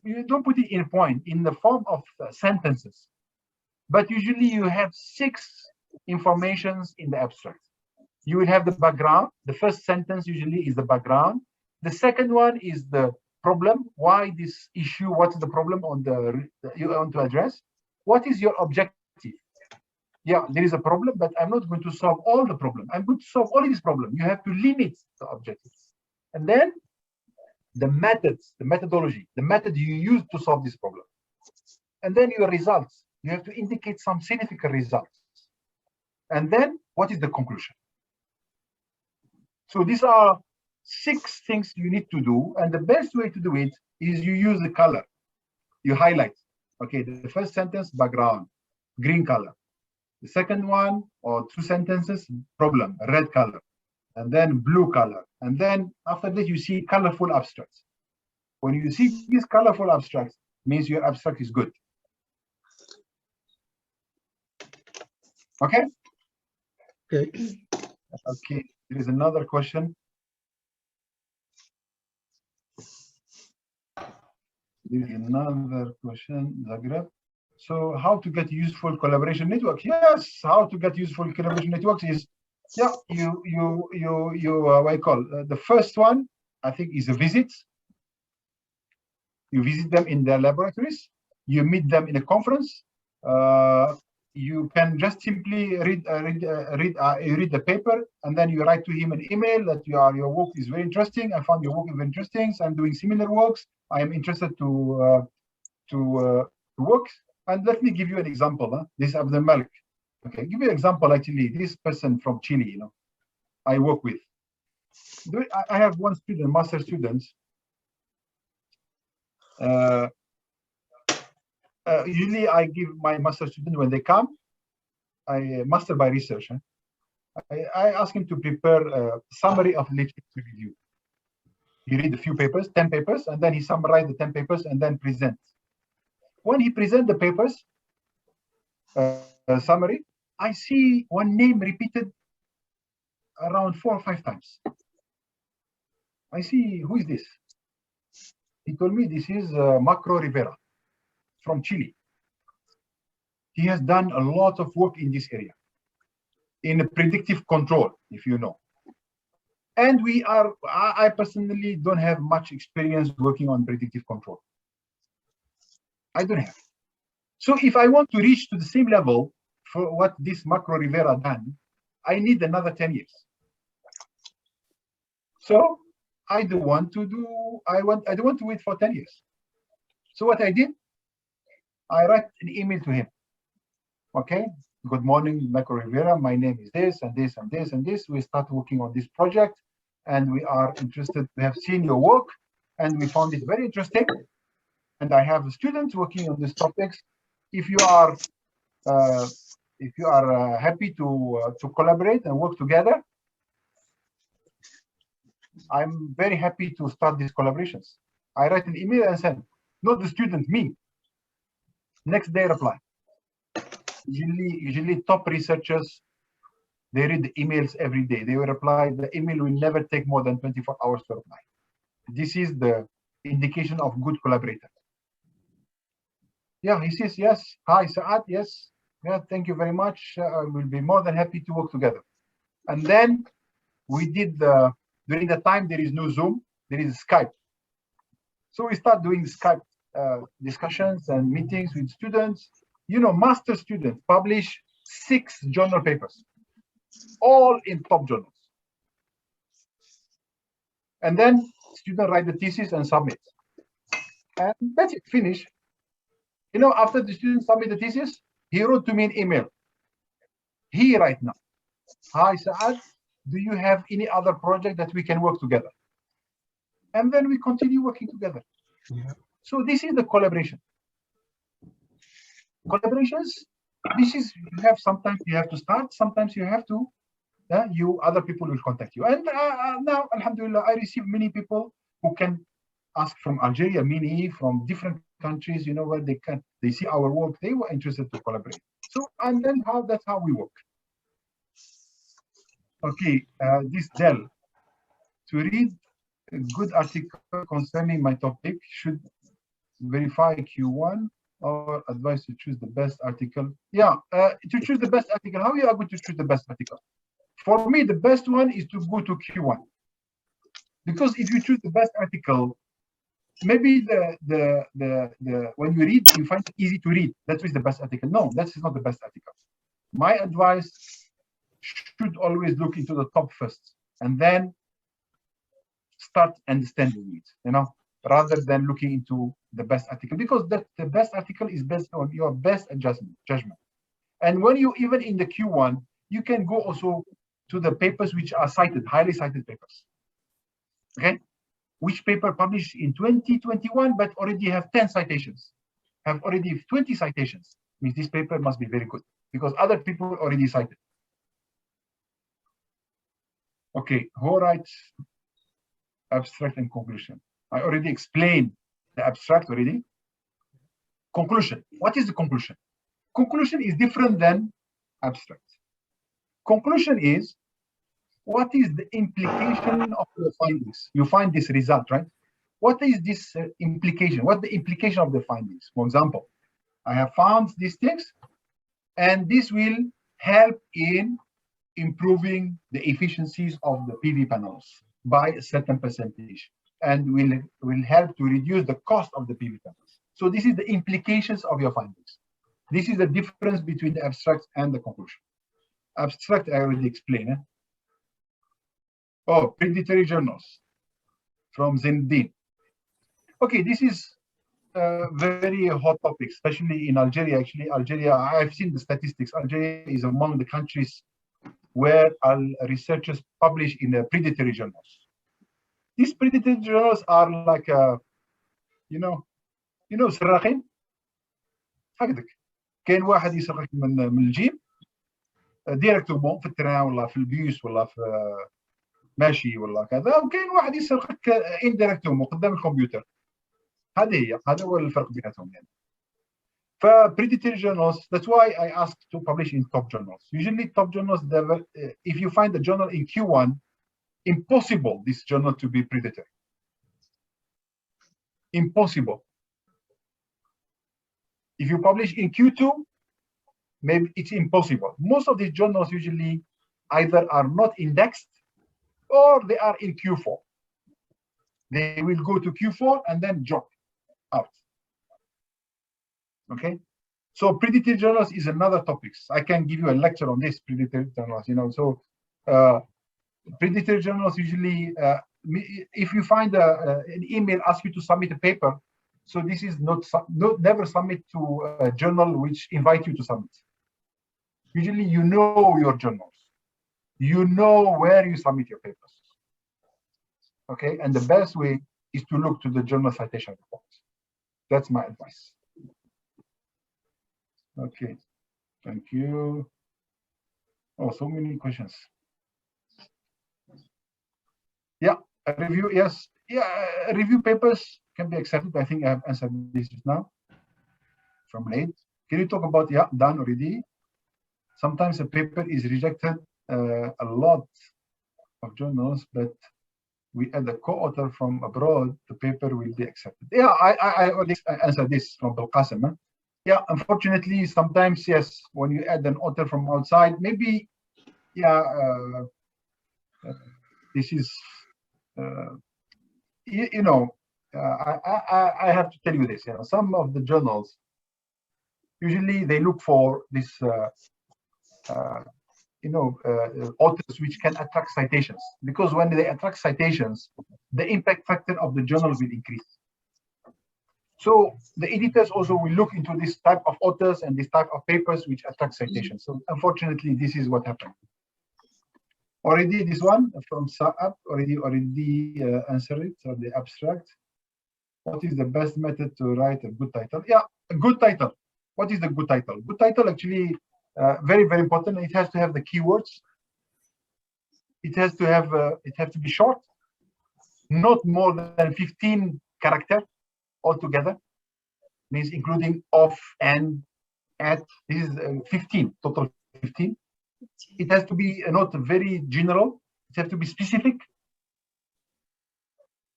you don't put it in point in the form of sentences, but usually you have 6 informations in the abstract. You will have the background. The first sentence usually is the background. The second one is the problem. Why this issue? What is the problem you want to address? What is your objective? yeah, there is a problem, but I'm not going to solve all the problem. I'm going to solve only this problem. You have to limit the objectives. And then the methods, the methodology, the method you use to solve this problem. And then your results. You have to indicate some significant results. And then what is the conclusion? So these are 6 things you need to do. And the best way to do it is you use the color. You highlight. Okay, the first sentence, background, green color. The second one, or 2 sentences, problem, red color. And then blue color. And then after that, you see colorful abstracts. When you see these colorful abstracts, means your abstract is good. Okay? Okay. Okay, there is another question. There is another question, Zagreb. So how to get useful collaboration networks? Yes, how to get useful collaboration networks is, yeah, what I call the first one, I think, is a visit. You visit them in their laboratories. You meet them in a conference. You can just simply read the paper, and then you write to him an email that your work is very interesting. I found your work very interesting. So I'm doing similar works. I am interested to work. And let me give you an example. This is Abdel Malik. Okay, give you an example. Actually, this person from Chile, I work with. I have one student, master students. Usually, I give my master student when they come. I master by research. I ask him to prepare a summary of literature review. He read a few papers, 10 papers, and then he summarized the 10 papers and then presents. When he presents the papers, summary, I see one name repeated around 4 or 5 times. I see, who is this? He told me this is Macro Rivera from Chile. He has done a lot of work in this area, in predictive control, if you know. And I personally don't have much experience working on predictive control. I don't have. So if I want to reach to the same level for what this Macro Rivera done, I need another 10 years. So I don't want to wait for 10 years. So what I did, I write an email to him. Okay, good morning, Macro Rivera. My name is this and this and this and this. We start working on this project, and we are interested. We have seen your work, and we found it very interesting. And I have students working on these topics. If you are happy to collaborate and work together, I'm very happy to start these collaborations. I write an email and send, not the student, me. Next day reply. Usually top researchers, they read the emails every day. They will reply. The email will never take more than 24 hours to reply. This is the indication of good collaborator. Yeah, he says, yes. Hi, Saad, yes. Yeah, thank you very much. We'll be more than happy to work together. And then we did, during the time, there is no Zoom, there is Skype. So we start doing Skype discussions and meetings with students. Master students publish 6 journal papers, all in top journals. And then students write the thesis and submit. And that's it, finish. After the student submit the thesis, he wrote to me an email. He right now, hi Saad, do you have any other project that we can work together? And then we continue working together. Yeah. So this is the collaboration. Collaborations, sometimes you have to start, sometimes you have to, other people will contact you. And now, alhamdulillah, I receive many people who can ask from Algeria, many from different countries, where they see our work, they were interested to collaborate. So, and then that's how we work. Okay, this Dell, to read a good article concerning my topic, should verify Q1 or advise to choose the best article. Yeah, to choose the best article, how are you going to choose the best article? For me, the best one is to go to Q1. Because if you choose the best article, maybe when you read, you find it easy to read. That is the best article. No, that is not the best article. My advice should always look into the top first, and then start understanding it, you know, rather than looking into the best article, because the best article is based on your best judgment. And when you, even in the Q1, you can go also to the papers which are cited, highly cited papers. Okay, which paper published in 2021 but already have 10 citations, have already 20 citations, means this paper must be very good because other people already cited. Okay, who writes abstract and conclusion? I already explained the abstract already. Conclusion. What is the conclusion? Conclusion is different than abstract. Conclusion is what is the implication of the findings? You find this result, right? What is this implication? What the implication of the findings? For example, I have found these things, and this will help in improving the efficiencies of the PV panels by a certain percentage, and will help to reduce the cost of the PV panels. So this is the implications of your findings. This is the difference between the abstract and the conclusion. Abstract, I already explained. Oh, predatory journals from Zindin. Okay, this is a very hot topic, especially in Algeria. Actually, Algeria, I've seen the statistics. Algeria is among the countries where researchers publish in the predatory journals. These predatory journals are like, you know, سراقين. هكذاك. كاين واحد يسرقك من الجيب ديريكتومون في التران ولا في البيوس ولا في ماشي ولا كذا، وكاين واحد يسرقك انديريكتومون قدام الكمبيوتر. هذا هو الفرق بيناتهم يعني. Predatory journals, that's why I asked to publish in top journals. Usually top journals, if you find a journal in Q1, impossible this journal to be predatory. Impossible. If you publish in Q2, maybe it's impossible. Most of these journals usually either are not indexed or they are in Q4. They will go to Q4 and then drop out. Okay, so predatory journals is another topic. I can give you a lecture on this predatory journals, you know. So predatory journals usually, if you find an email ask you to submit a paper, so this is never submit to a journal which invite you to submit. Usually you know your journals, you know where you submit your papers. Okay, and the best way is to look to the journal citation report. That's my advice. Okay, thank you. Oh, so many questions. Yeah, a review, yes. Yeah, review papers can be accepted. I think I have answered this just now from late. Can you talk about, yeah, done already. Sometimes a paper is rejected, a lot of journals, but we add a co-author from abroad, the paper will be accepted. Yeah, I already answered this from Belqasem. Huh? Yeah, unfortunately, sometimes, yes, when you add an author from outside, maybe, yeah, this is, you know, I have to tell you this, you know, some of the journals, usually they look for this, you know, authors which can attract citations, because when they attract citations, the impact factor of the journal will increase. So the editors also will look into this type of authors and this type of papers which attract citations. So unfortunately, this is what happened. Already this one from Saab already answered it. So the abstract. What is the best method to write a good title? Yeah, a good title. What is the good title? Good title actually very, very important. It has to have the keywords. It has to have. It has to be short, not more than 15 characters. Altogether, means including off and at. This is 15, total 15. It has to be not very general. It has to be specific.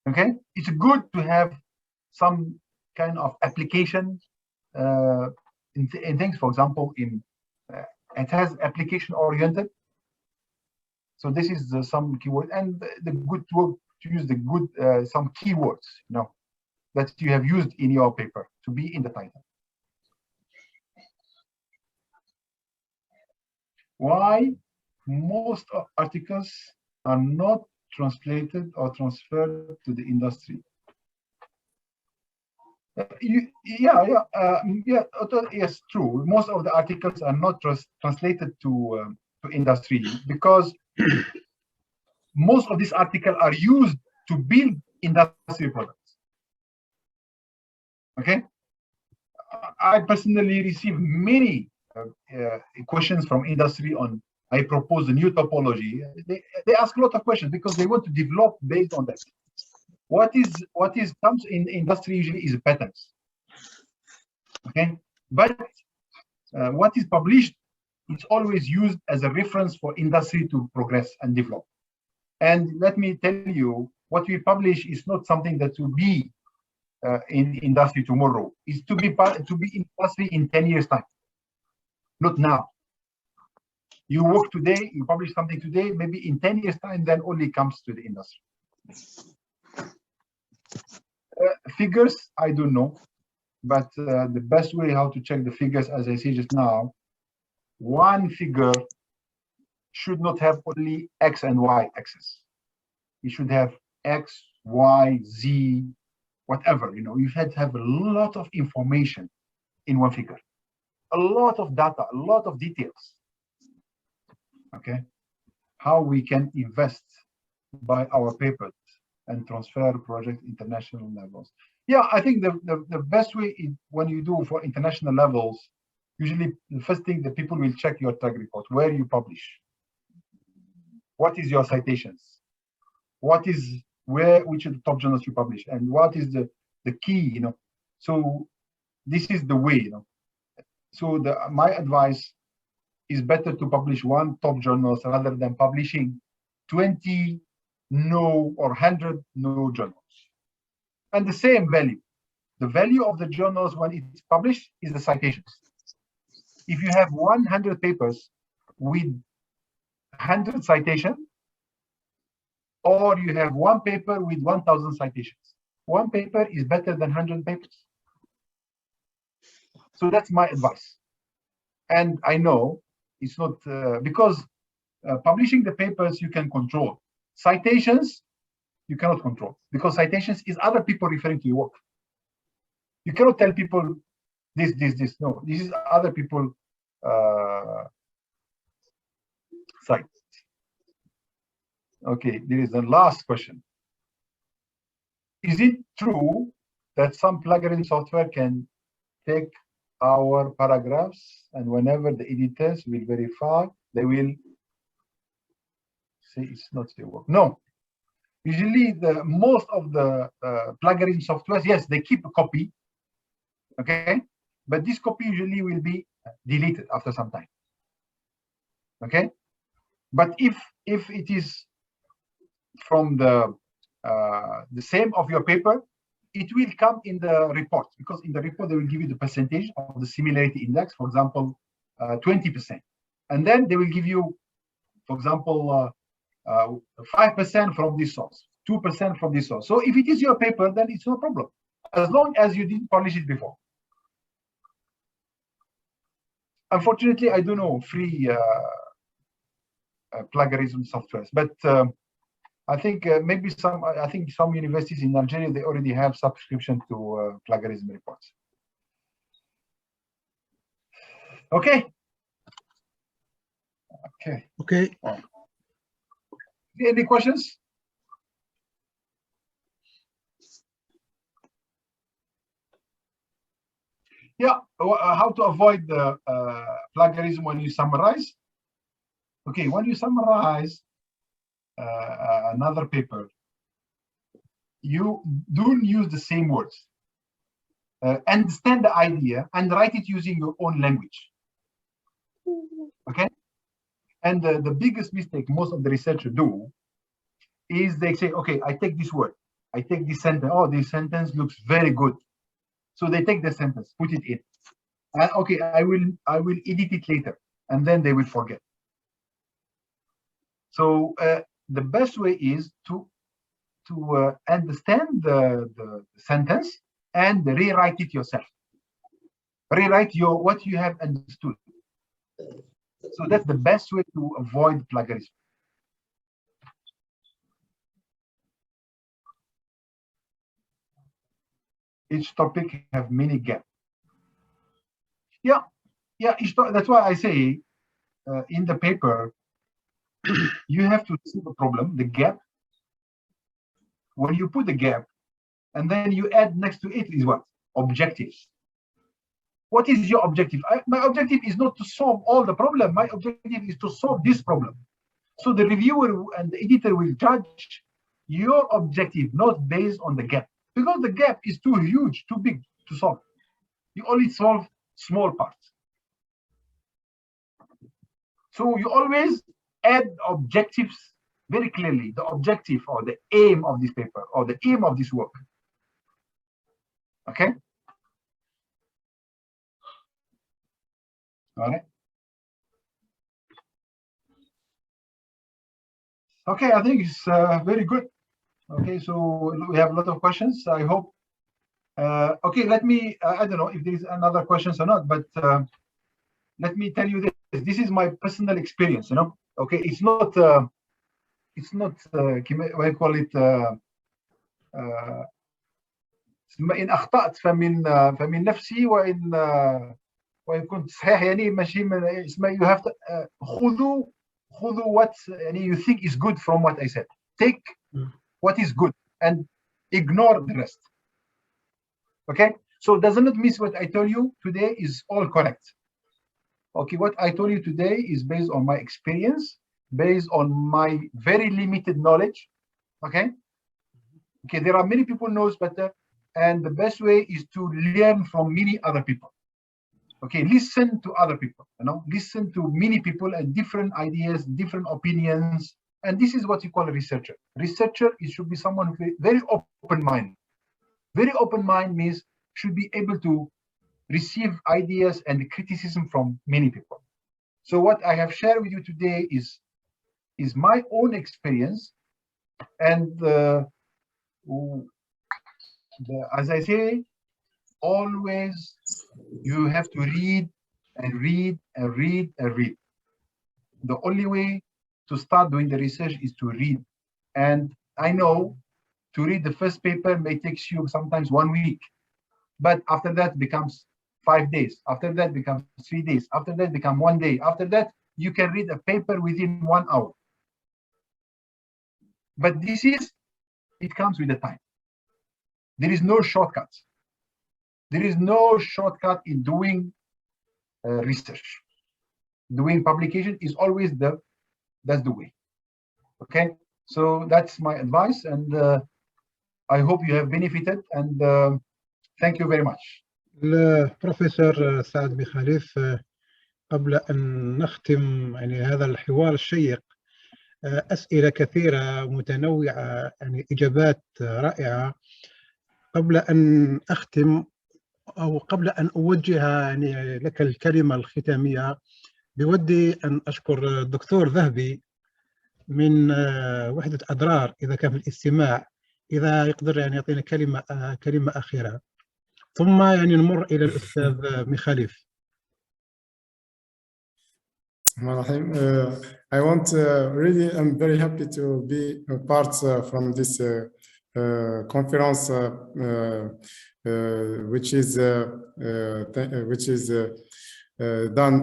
Okay, it's good to have some kind of application in things. For example, it has application oriented. So this is some keyword, and the good work to use the good some keywords, you know, that you have used in your paper to be in the title. why most articles are not translated or transferred to the industry. Yes, true. Most of the articles are not translated to industry because most of these articles are used to build industrial products. Okay, I personally receive many questions from industry on. I propose a new topology. They ask a lot of questions because they want to develop based on that. What comes in industry usually is patents. Okay, but what is published is always used as a reference for industry to progress and develop. And let me tell you, what we publish is not something that will be in industry tomorrow. It's to be in industry in 10 years' time, not now. You work today, you publish something today, maybe in 10 years' time, then only comes to the industry. Figures, I don't know, but the best way how to check the figures, as I said just now, one figure should not have only X and Y axis. It should have X, Y, Z, whatever, you had to have a lot of information in one figure, a lot of data, a lot of details. Okay, how we can invest by our papers and transfer project international levels. Yeah, I think the best way is when you do for international levels, usually the first thing that people will check your track record, where you publish, what is your citations, which of the top journals you publish, and what is the key, So this is the way, So my advice is better to publish one top journals rather than publishing 20 no or 100 no journals. And the same value. The value of the journals when it's published is the citations. If you have 100 papers with 100 citations, or you have one paper with 1,000 citations, one paper is better than 100 papers. So that's my advice. And I know it's not because publishing the papers you can control. Citations you cannot control because citations is other people referring to your work. You cannot tell people this. No, this is other people cite. Okay, there is the last question. Is it true that some plagiarism software can take our paragraphs and whenever the editors will verify, they will say it's not your work? No. Usually, most of the plagiarism softwares, yes, they keep a copy, okay, but this copy usually will be deleted after some time, okay. But if it is from the same of your paper, it will come in the report because in the report they will give you the percentage of the similarity index, for example, 20%, and then they will give you, for example, 5% from this source, 2% from this source. So if it is your paper, then it's no problem, as long as you didn't publish it before. Unfortunately, I don't know free plagiarism softwares, but I think maybe some universities in Algeria, they already have subscription to plagiarism reports. Okay. Any questions? Yeah, how to avoid the plagiarism when you summarize? Okay, when you summarize another paper, you don't use the same words. Understand the idea and write it using your own language. Okay? And the biggest mistake most of the researchers do is they say, okay, I take this word, I take this sentence. Oh, this sentence looks very good. So they take the sentence, put it in. And okay, I will edit it later, and then they will forget. So the best way is to understand the sentence and rewrite it yourself. Rewrite what you have understood. So that's the best way to avoid plagiarism. Each topic have many gaps. Yeah, that's why I say in the paper, you have to see the problem, the gap. When you put the gap, and then you add next to it is what? Objectives. What is your objective? My objective is not to solve all the problem. My objective is to solve this problem. So the reviewer and the editor will judge your objective, not based on the gap. Because the gap is too huge, too big to solve. You only solve small parts. So you always add objectives very clearly, the objective or the aim of this paper or the aim of this work. Okay? All right. Okay, I think it's very good. Okay, so we have a lot of questions. I hope. Okay, let me. I don't know if there is another questions or not, but let me tell you this. This is my personal experience. You know. Okay, it's not. What I call it. إن أخطأت فمن نفسي وإن كنت صحيح يعني ماشي من اسمه you have to خذوا what يعني you think is good from what I said. Take what is good and ignore the rest. Okay, so doesn't mean what I told you today is all correct. Okay, what I told you today is based on my experience, based on my very limited knowledge. Okay, there are many people knows better, and the best way is to learn from many other people. Okay, listen to other people, you know, listen to many people and different ideas, different opinions. And this is what you call a researcher. Researcher, it should be someone who is very open-minded. Very open mind means should be able to receive ideas and criticism from many people. So what I have shared with you today is my own experience. And as I say, always you have to read and read and read and read. The only way to start doing the research is to read. And I know to read the first paper may take you sometimes 1 week, but after that becomes 5 days. After that becomes 3 days. After that becomes 1 day. After that, you can read a paper within 1 hour. But it comes with the time. There is no shortcuts. There is no shortcut in doing research. Doing publication is always that's the way. Okay, so that's my advice, and I hope you have benefited, and thank you very much. البروفيسور سعد ميخاليف، قبل أن نختم يعني هذا الحوار الشيق، أسئلة كثيرة متنوعة، يعني إجابات رائعة. قبل أن أختم أو قبل أن أوجه يعني لك الكلمة الختامية، بودي أن أشكر الدكتور ذهبي من وحدة أضرار إذا كان في الاستماع، إذا يقدر يعني يعطينا كلمة أخيرة، ثم يعني نمر إلى الأستاذ ميخاليف. I want really, I'm very happy to be a part from this conference, which is done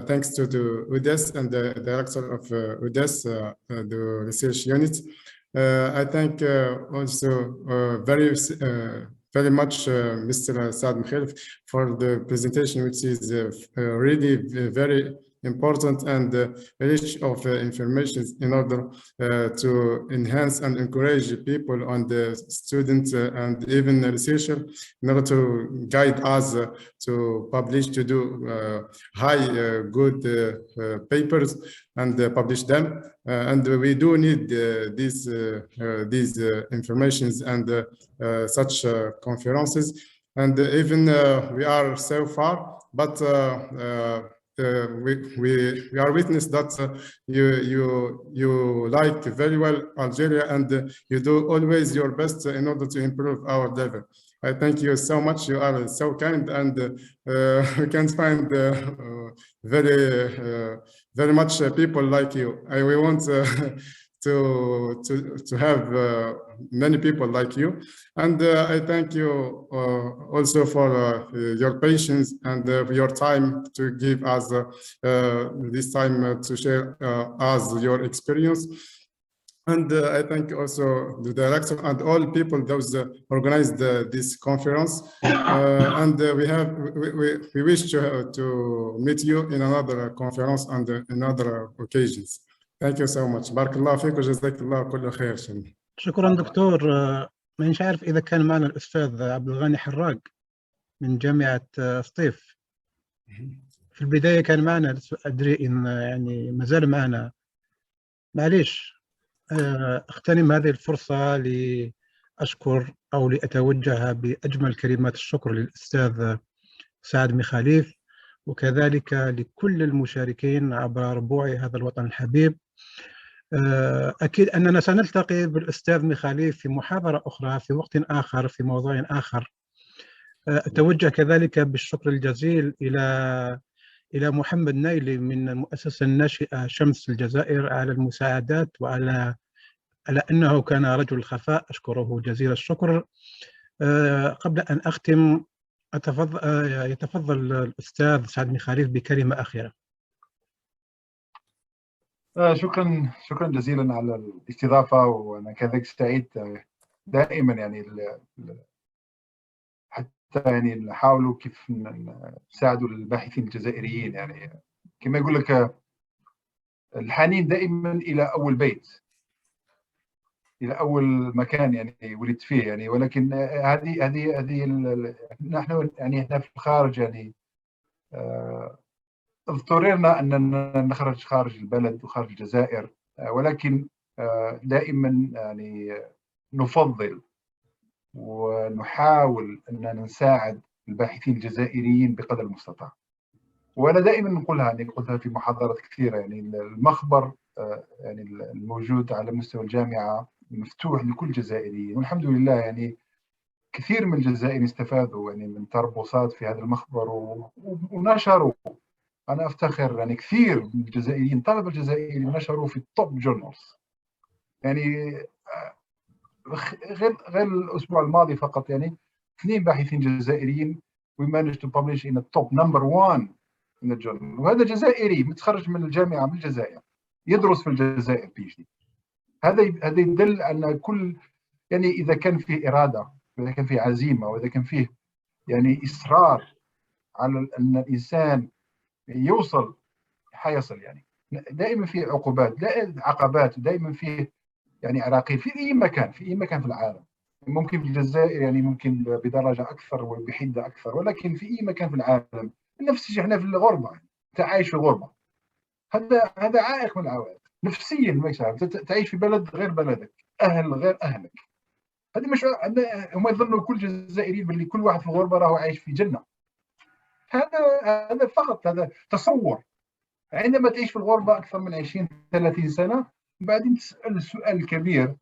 thanks to the UDES and the director of UDES, the research unit. I thank also very much Mr. Saad Mekhalif for the presentation, which is really very important and rich of information in order to enhance and encourage people and the students and even the researcher in order to guide us to publish, to do good papers and publish them. And we do need these informations and such conferences. And even we are so far, but we are witness that you like very well Algeria, and you do always your best in order to improve our level. I thank you so much. You are so kind, and we can find very much people like you. We want to have many people like you, and I thank you also for your patience and your time to give us this time to share us your experience. And I thank also the director and all people those organized this conference. And we wish to meet you in another conference and in other occasions. Thank you so much. بارك الله فيك وجزاك الله كل خير. شكرا دكتور. مانيش عارف إذا كان معنا الأستاذ عبد الغني حراق من جامعة سطيف. في البداية كان معنا، أدري إن يعني ما زال معنا. معليش اغتنم هذه الفرصة لأشكر أو لأتوجه بأجمل كلمات الشكر للأستاذ سعد ميخاليف، وكذلك لكل المشاركين عبر ربوع هذا الوطن الحبيب. أكيد أننا سنلتقي بالأستاذ ميخاليف في محاضرة أخرى في وقت آخر في موضوع آخر. أتوجه كذلك بالشكر الجزيل إلى محمد نايلي من المؤسسة الناشئة شمس الجزائر على المساعدات وعلى أنه كان رجل الخفاء. أشكره جزيل الشكر. قبل أن أختم يتفضل الأستاذ سعد ميخاليف بكلمة أخيرة. شكرا جزيلا على الاستضافة، وأنا كذلك سعيد دائما يعني حتى يعني نحاولوا كيف نساعدوا الباحثين الجزائريين. يعني كما يقول لك الحنين دائما إلى أول بيت، إلى أول مكان يعني ولدت فيه يعني. ولكن هذه نحن يعني هنا في الخارج يعني اضطررنا أن نخرج خارج البلد وخارج الجزائر، ولكن دائما يعني نفضل ونحاول أن نساعد الباحثين الجزائريين بقدر المستطاع. وأنا دائما نقولها، يعني قلتها في محاضرات كثيرة، يعني المخبر يعني الموجود على مستوى الجامعة مفتوح لكل الجزائريين، والحمد لله يعني كثير من الجزائريين استفادوا يعني من تربصات في هذا المخبر ونشروا. أنا أفتخر يعني كثير من الجزائريين، طلبة الجزائريين نشروا في التوب جورنالز. يعني غير الأسبوع الماضي فقط يعني 2 باحثين جزائريين we managed to publish in the top number 1 in the journal. وهذا جزائري متخرج من الجامعة من الجزائر يدرس في الجزائر PhD. هذا يدل أن كل يعني إذا كان فيه إرادة، وإذا كان فيه عزيمة، وإذا كان فيه يعني إصرار على أن الإنسان يوصل حيصل. يعني دائما فيه عقبات، ودائما فيه يعني عراقيل في أي مكان، في العالم. ممكن في الجزائر يعني ممكن بدرجة أكثر وبحدة أكثر، ولكن في أي مكان في العالم نفس الشيء. احنا في الغربة، أنت عايش في الغربة، هذا عائق من العوائق نفسيا. ما يصير تعيش في بلد غير بلدك، أهل غير أهلك. هذه مش هم يظنوا كل جزائري باللي كل واحد في الغربة راهو عايش في جنة. هذا فقط هذا تصور. عندما تعيش في الغربة أكثر من 20-30 سنة، بعدين تسأل السؤال الكبير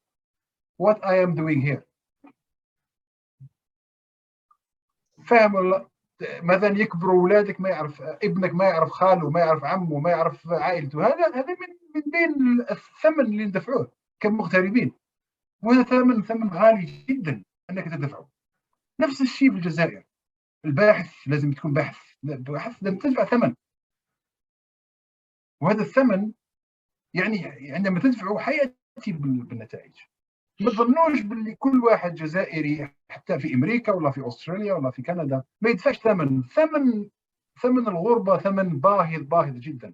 what I am doing here. فاهم ولا؟ مثلا يكبروا أولادك ما يعرف ابنك، ما يعرف خاله، ما يعرف عمه، ما يعرف عائلته. هذا من بين الثمن اللي ندفعوه كمغتربين، وهذا ثمن غالي جدا أنك تدفعه. نفس الشيء في الجزائر. الباحث لازم تكون باحث لازم تدفع ثمن، وهذا الثمن يعني عندما تدفعه حياتي بالنتائج. ما تظنوش باللي كل واحد جزائري حتى في امريكا ولا في استراليا ولا في كندا ما يدفعش ثمن الغربه، ثمن باهظ جدا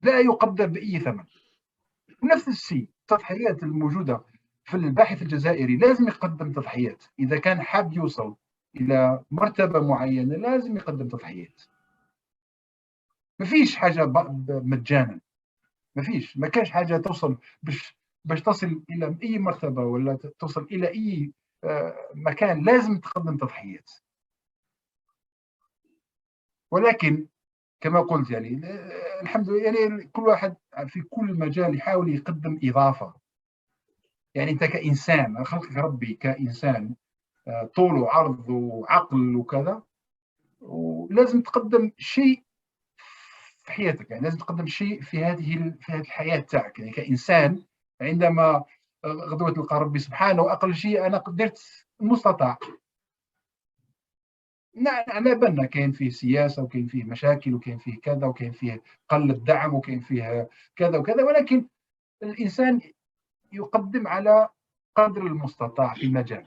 لا يقدر باي ثمن. ونفس الشيء التضحيات الموجوده في الباحث الجزائري، لازم يقدم تضحيات. اذا كان حاب يوصل الى مرتبه معينه لازم يقدم تضحيات. ما فيش حاجه مجانا، ما كانش حاجه توصل باش تصل الى اي مرتبه ولا توصل الى اي مكان لازم تقدم تضحيات. ولكن كما قلت يعني الحمد لله يعني كل واحد في كل مجال يحاول يقدم اضافه. يعني انت كانسان خلقك ربي كانسان طول وعرض وعقل وكذا، ولازم تقدم شيء في حياتك، يعني لازم تقدم شيء في هذه الحياة تاعك، يعني كإنسان عندما غدوة تلقى ربي سبحانه، وأقل شيء أنا قدرت المستطاع. على بالنا كاين فيه سياسة وكاين فيه مشاكل وكاين فيه كذا وكاين فيه قلة دعم وكاين فيه كذا وكذا، ولكن الإنسان يقدم على قدر المستطاع في المجال.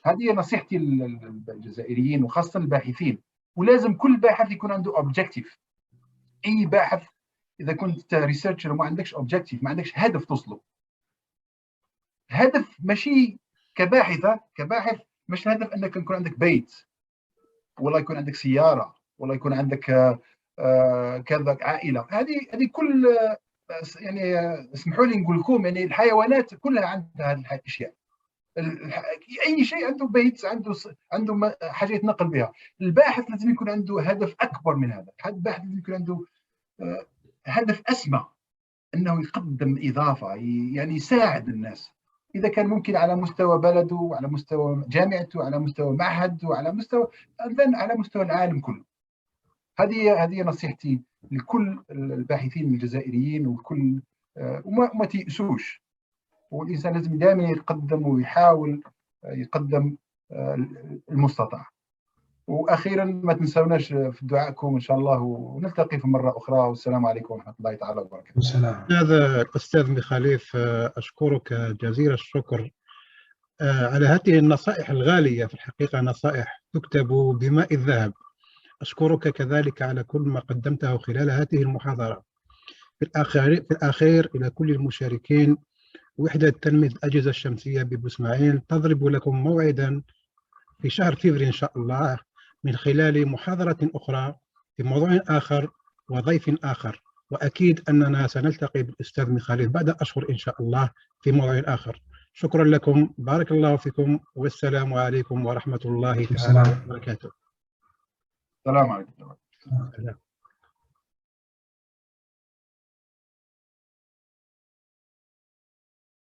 هذه نصيحتي للجزائريين وخاصة الباحثين، ولازم كل باحث يكون عنده اوبجيكتيف. اي باحث اذا كنت ريسيرشر وما عندكش اوبجيكتيف، ما عندكش هدف توصله، هدف ماشي كباحث مش الهدف انك يكون عندك بيت ولا يكون عندك سيارة ولا يكون عندك كذا عائلة. هذه كل يعني اسمحوا لي نقول لكم، يعني الحيوانات كلها عندها هذه الاشياء. اي شيء عنده بيت، عنده حاجه يتنقل بها. الباحث لازم يكون عنده هدف اكبر من هذا، الباحث لازم يكون عنده هدف اسمى، انه يقدم اضافه، يعني يساعد الناس اذا كان ممكن على مستوى بلده وعلى مستوى جامعته وعلى مستوى معهد وعلى مستوى على مستوى العالم كله. هذه نصيحتي لكل الباحثين الجزائريين، وكل وما تيأسوش، والإنسان لازم دائما يقدم ويحاول يقدم المستطاع. وأخيرا ما تنسوناش في دعائكم إن شاء الله، ونلتقي في مرة أخرى، والسلام عليكم ورحمة الله تعالى وبركاته. السلام. هذا الأستاذ ميخاليف، أشكرك جزيل الشكر على هذه النصائح الغالية، في الحقيقة نصائح تكتب بماء الذهب. أشكرك كذلك على كل ما قدمته خلال هذه المحاضرة. في الأخير إلى كل المشاركين، وحدة تنمية الأجهزة الشمسية ببوسماعيل تضرب لكم موعدا في شهر فبراير إن شاء الله، من خلال محاضرة أخرى في موضوع آخر وضيف آخر، وأكيد أننا سنلتقي بالأستاذ ميخاليف بعد أشهر إن شاء الله في موضوع آخر. شكرا لكم، بارك الله فيكم، والسلام عليكم ورحمة الله تعالى وبركاته. السلام عليكم.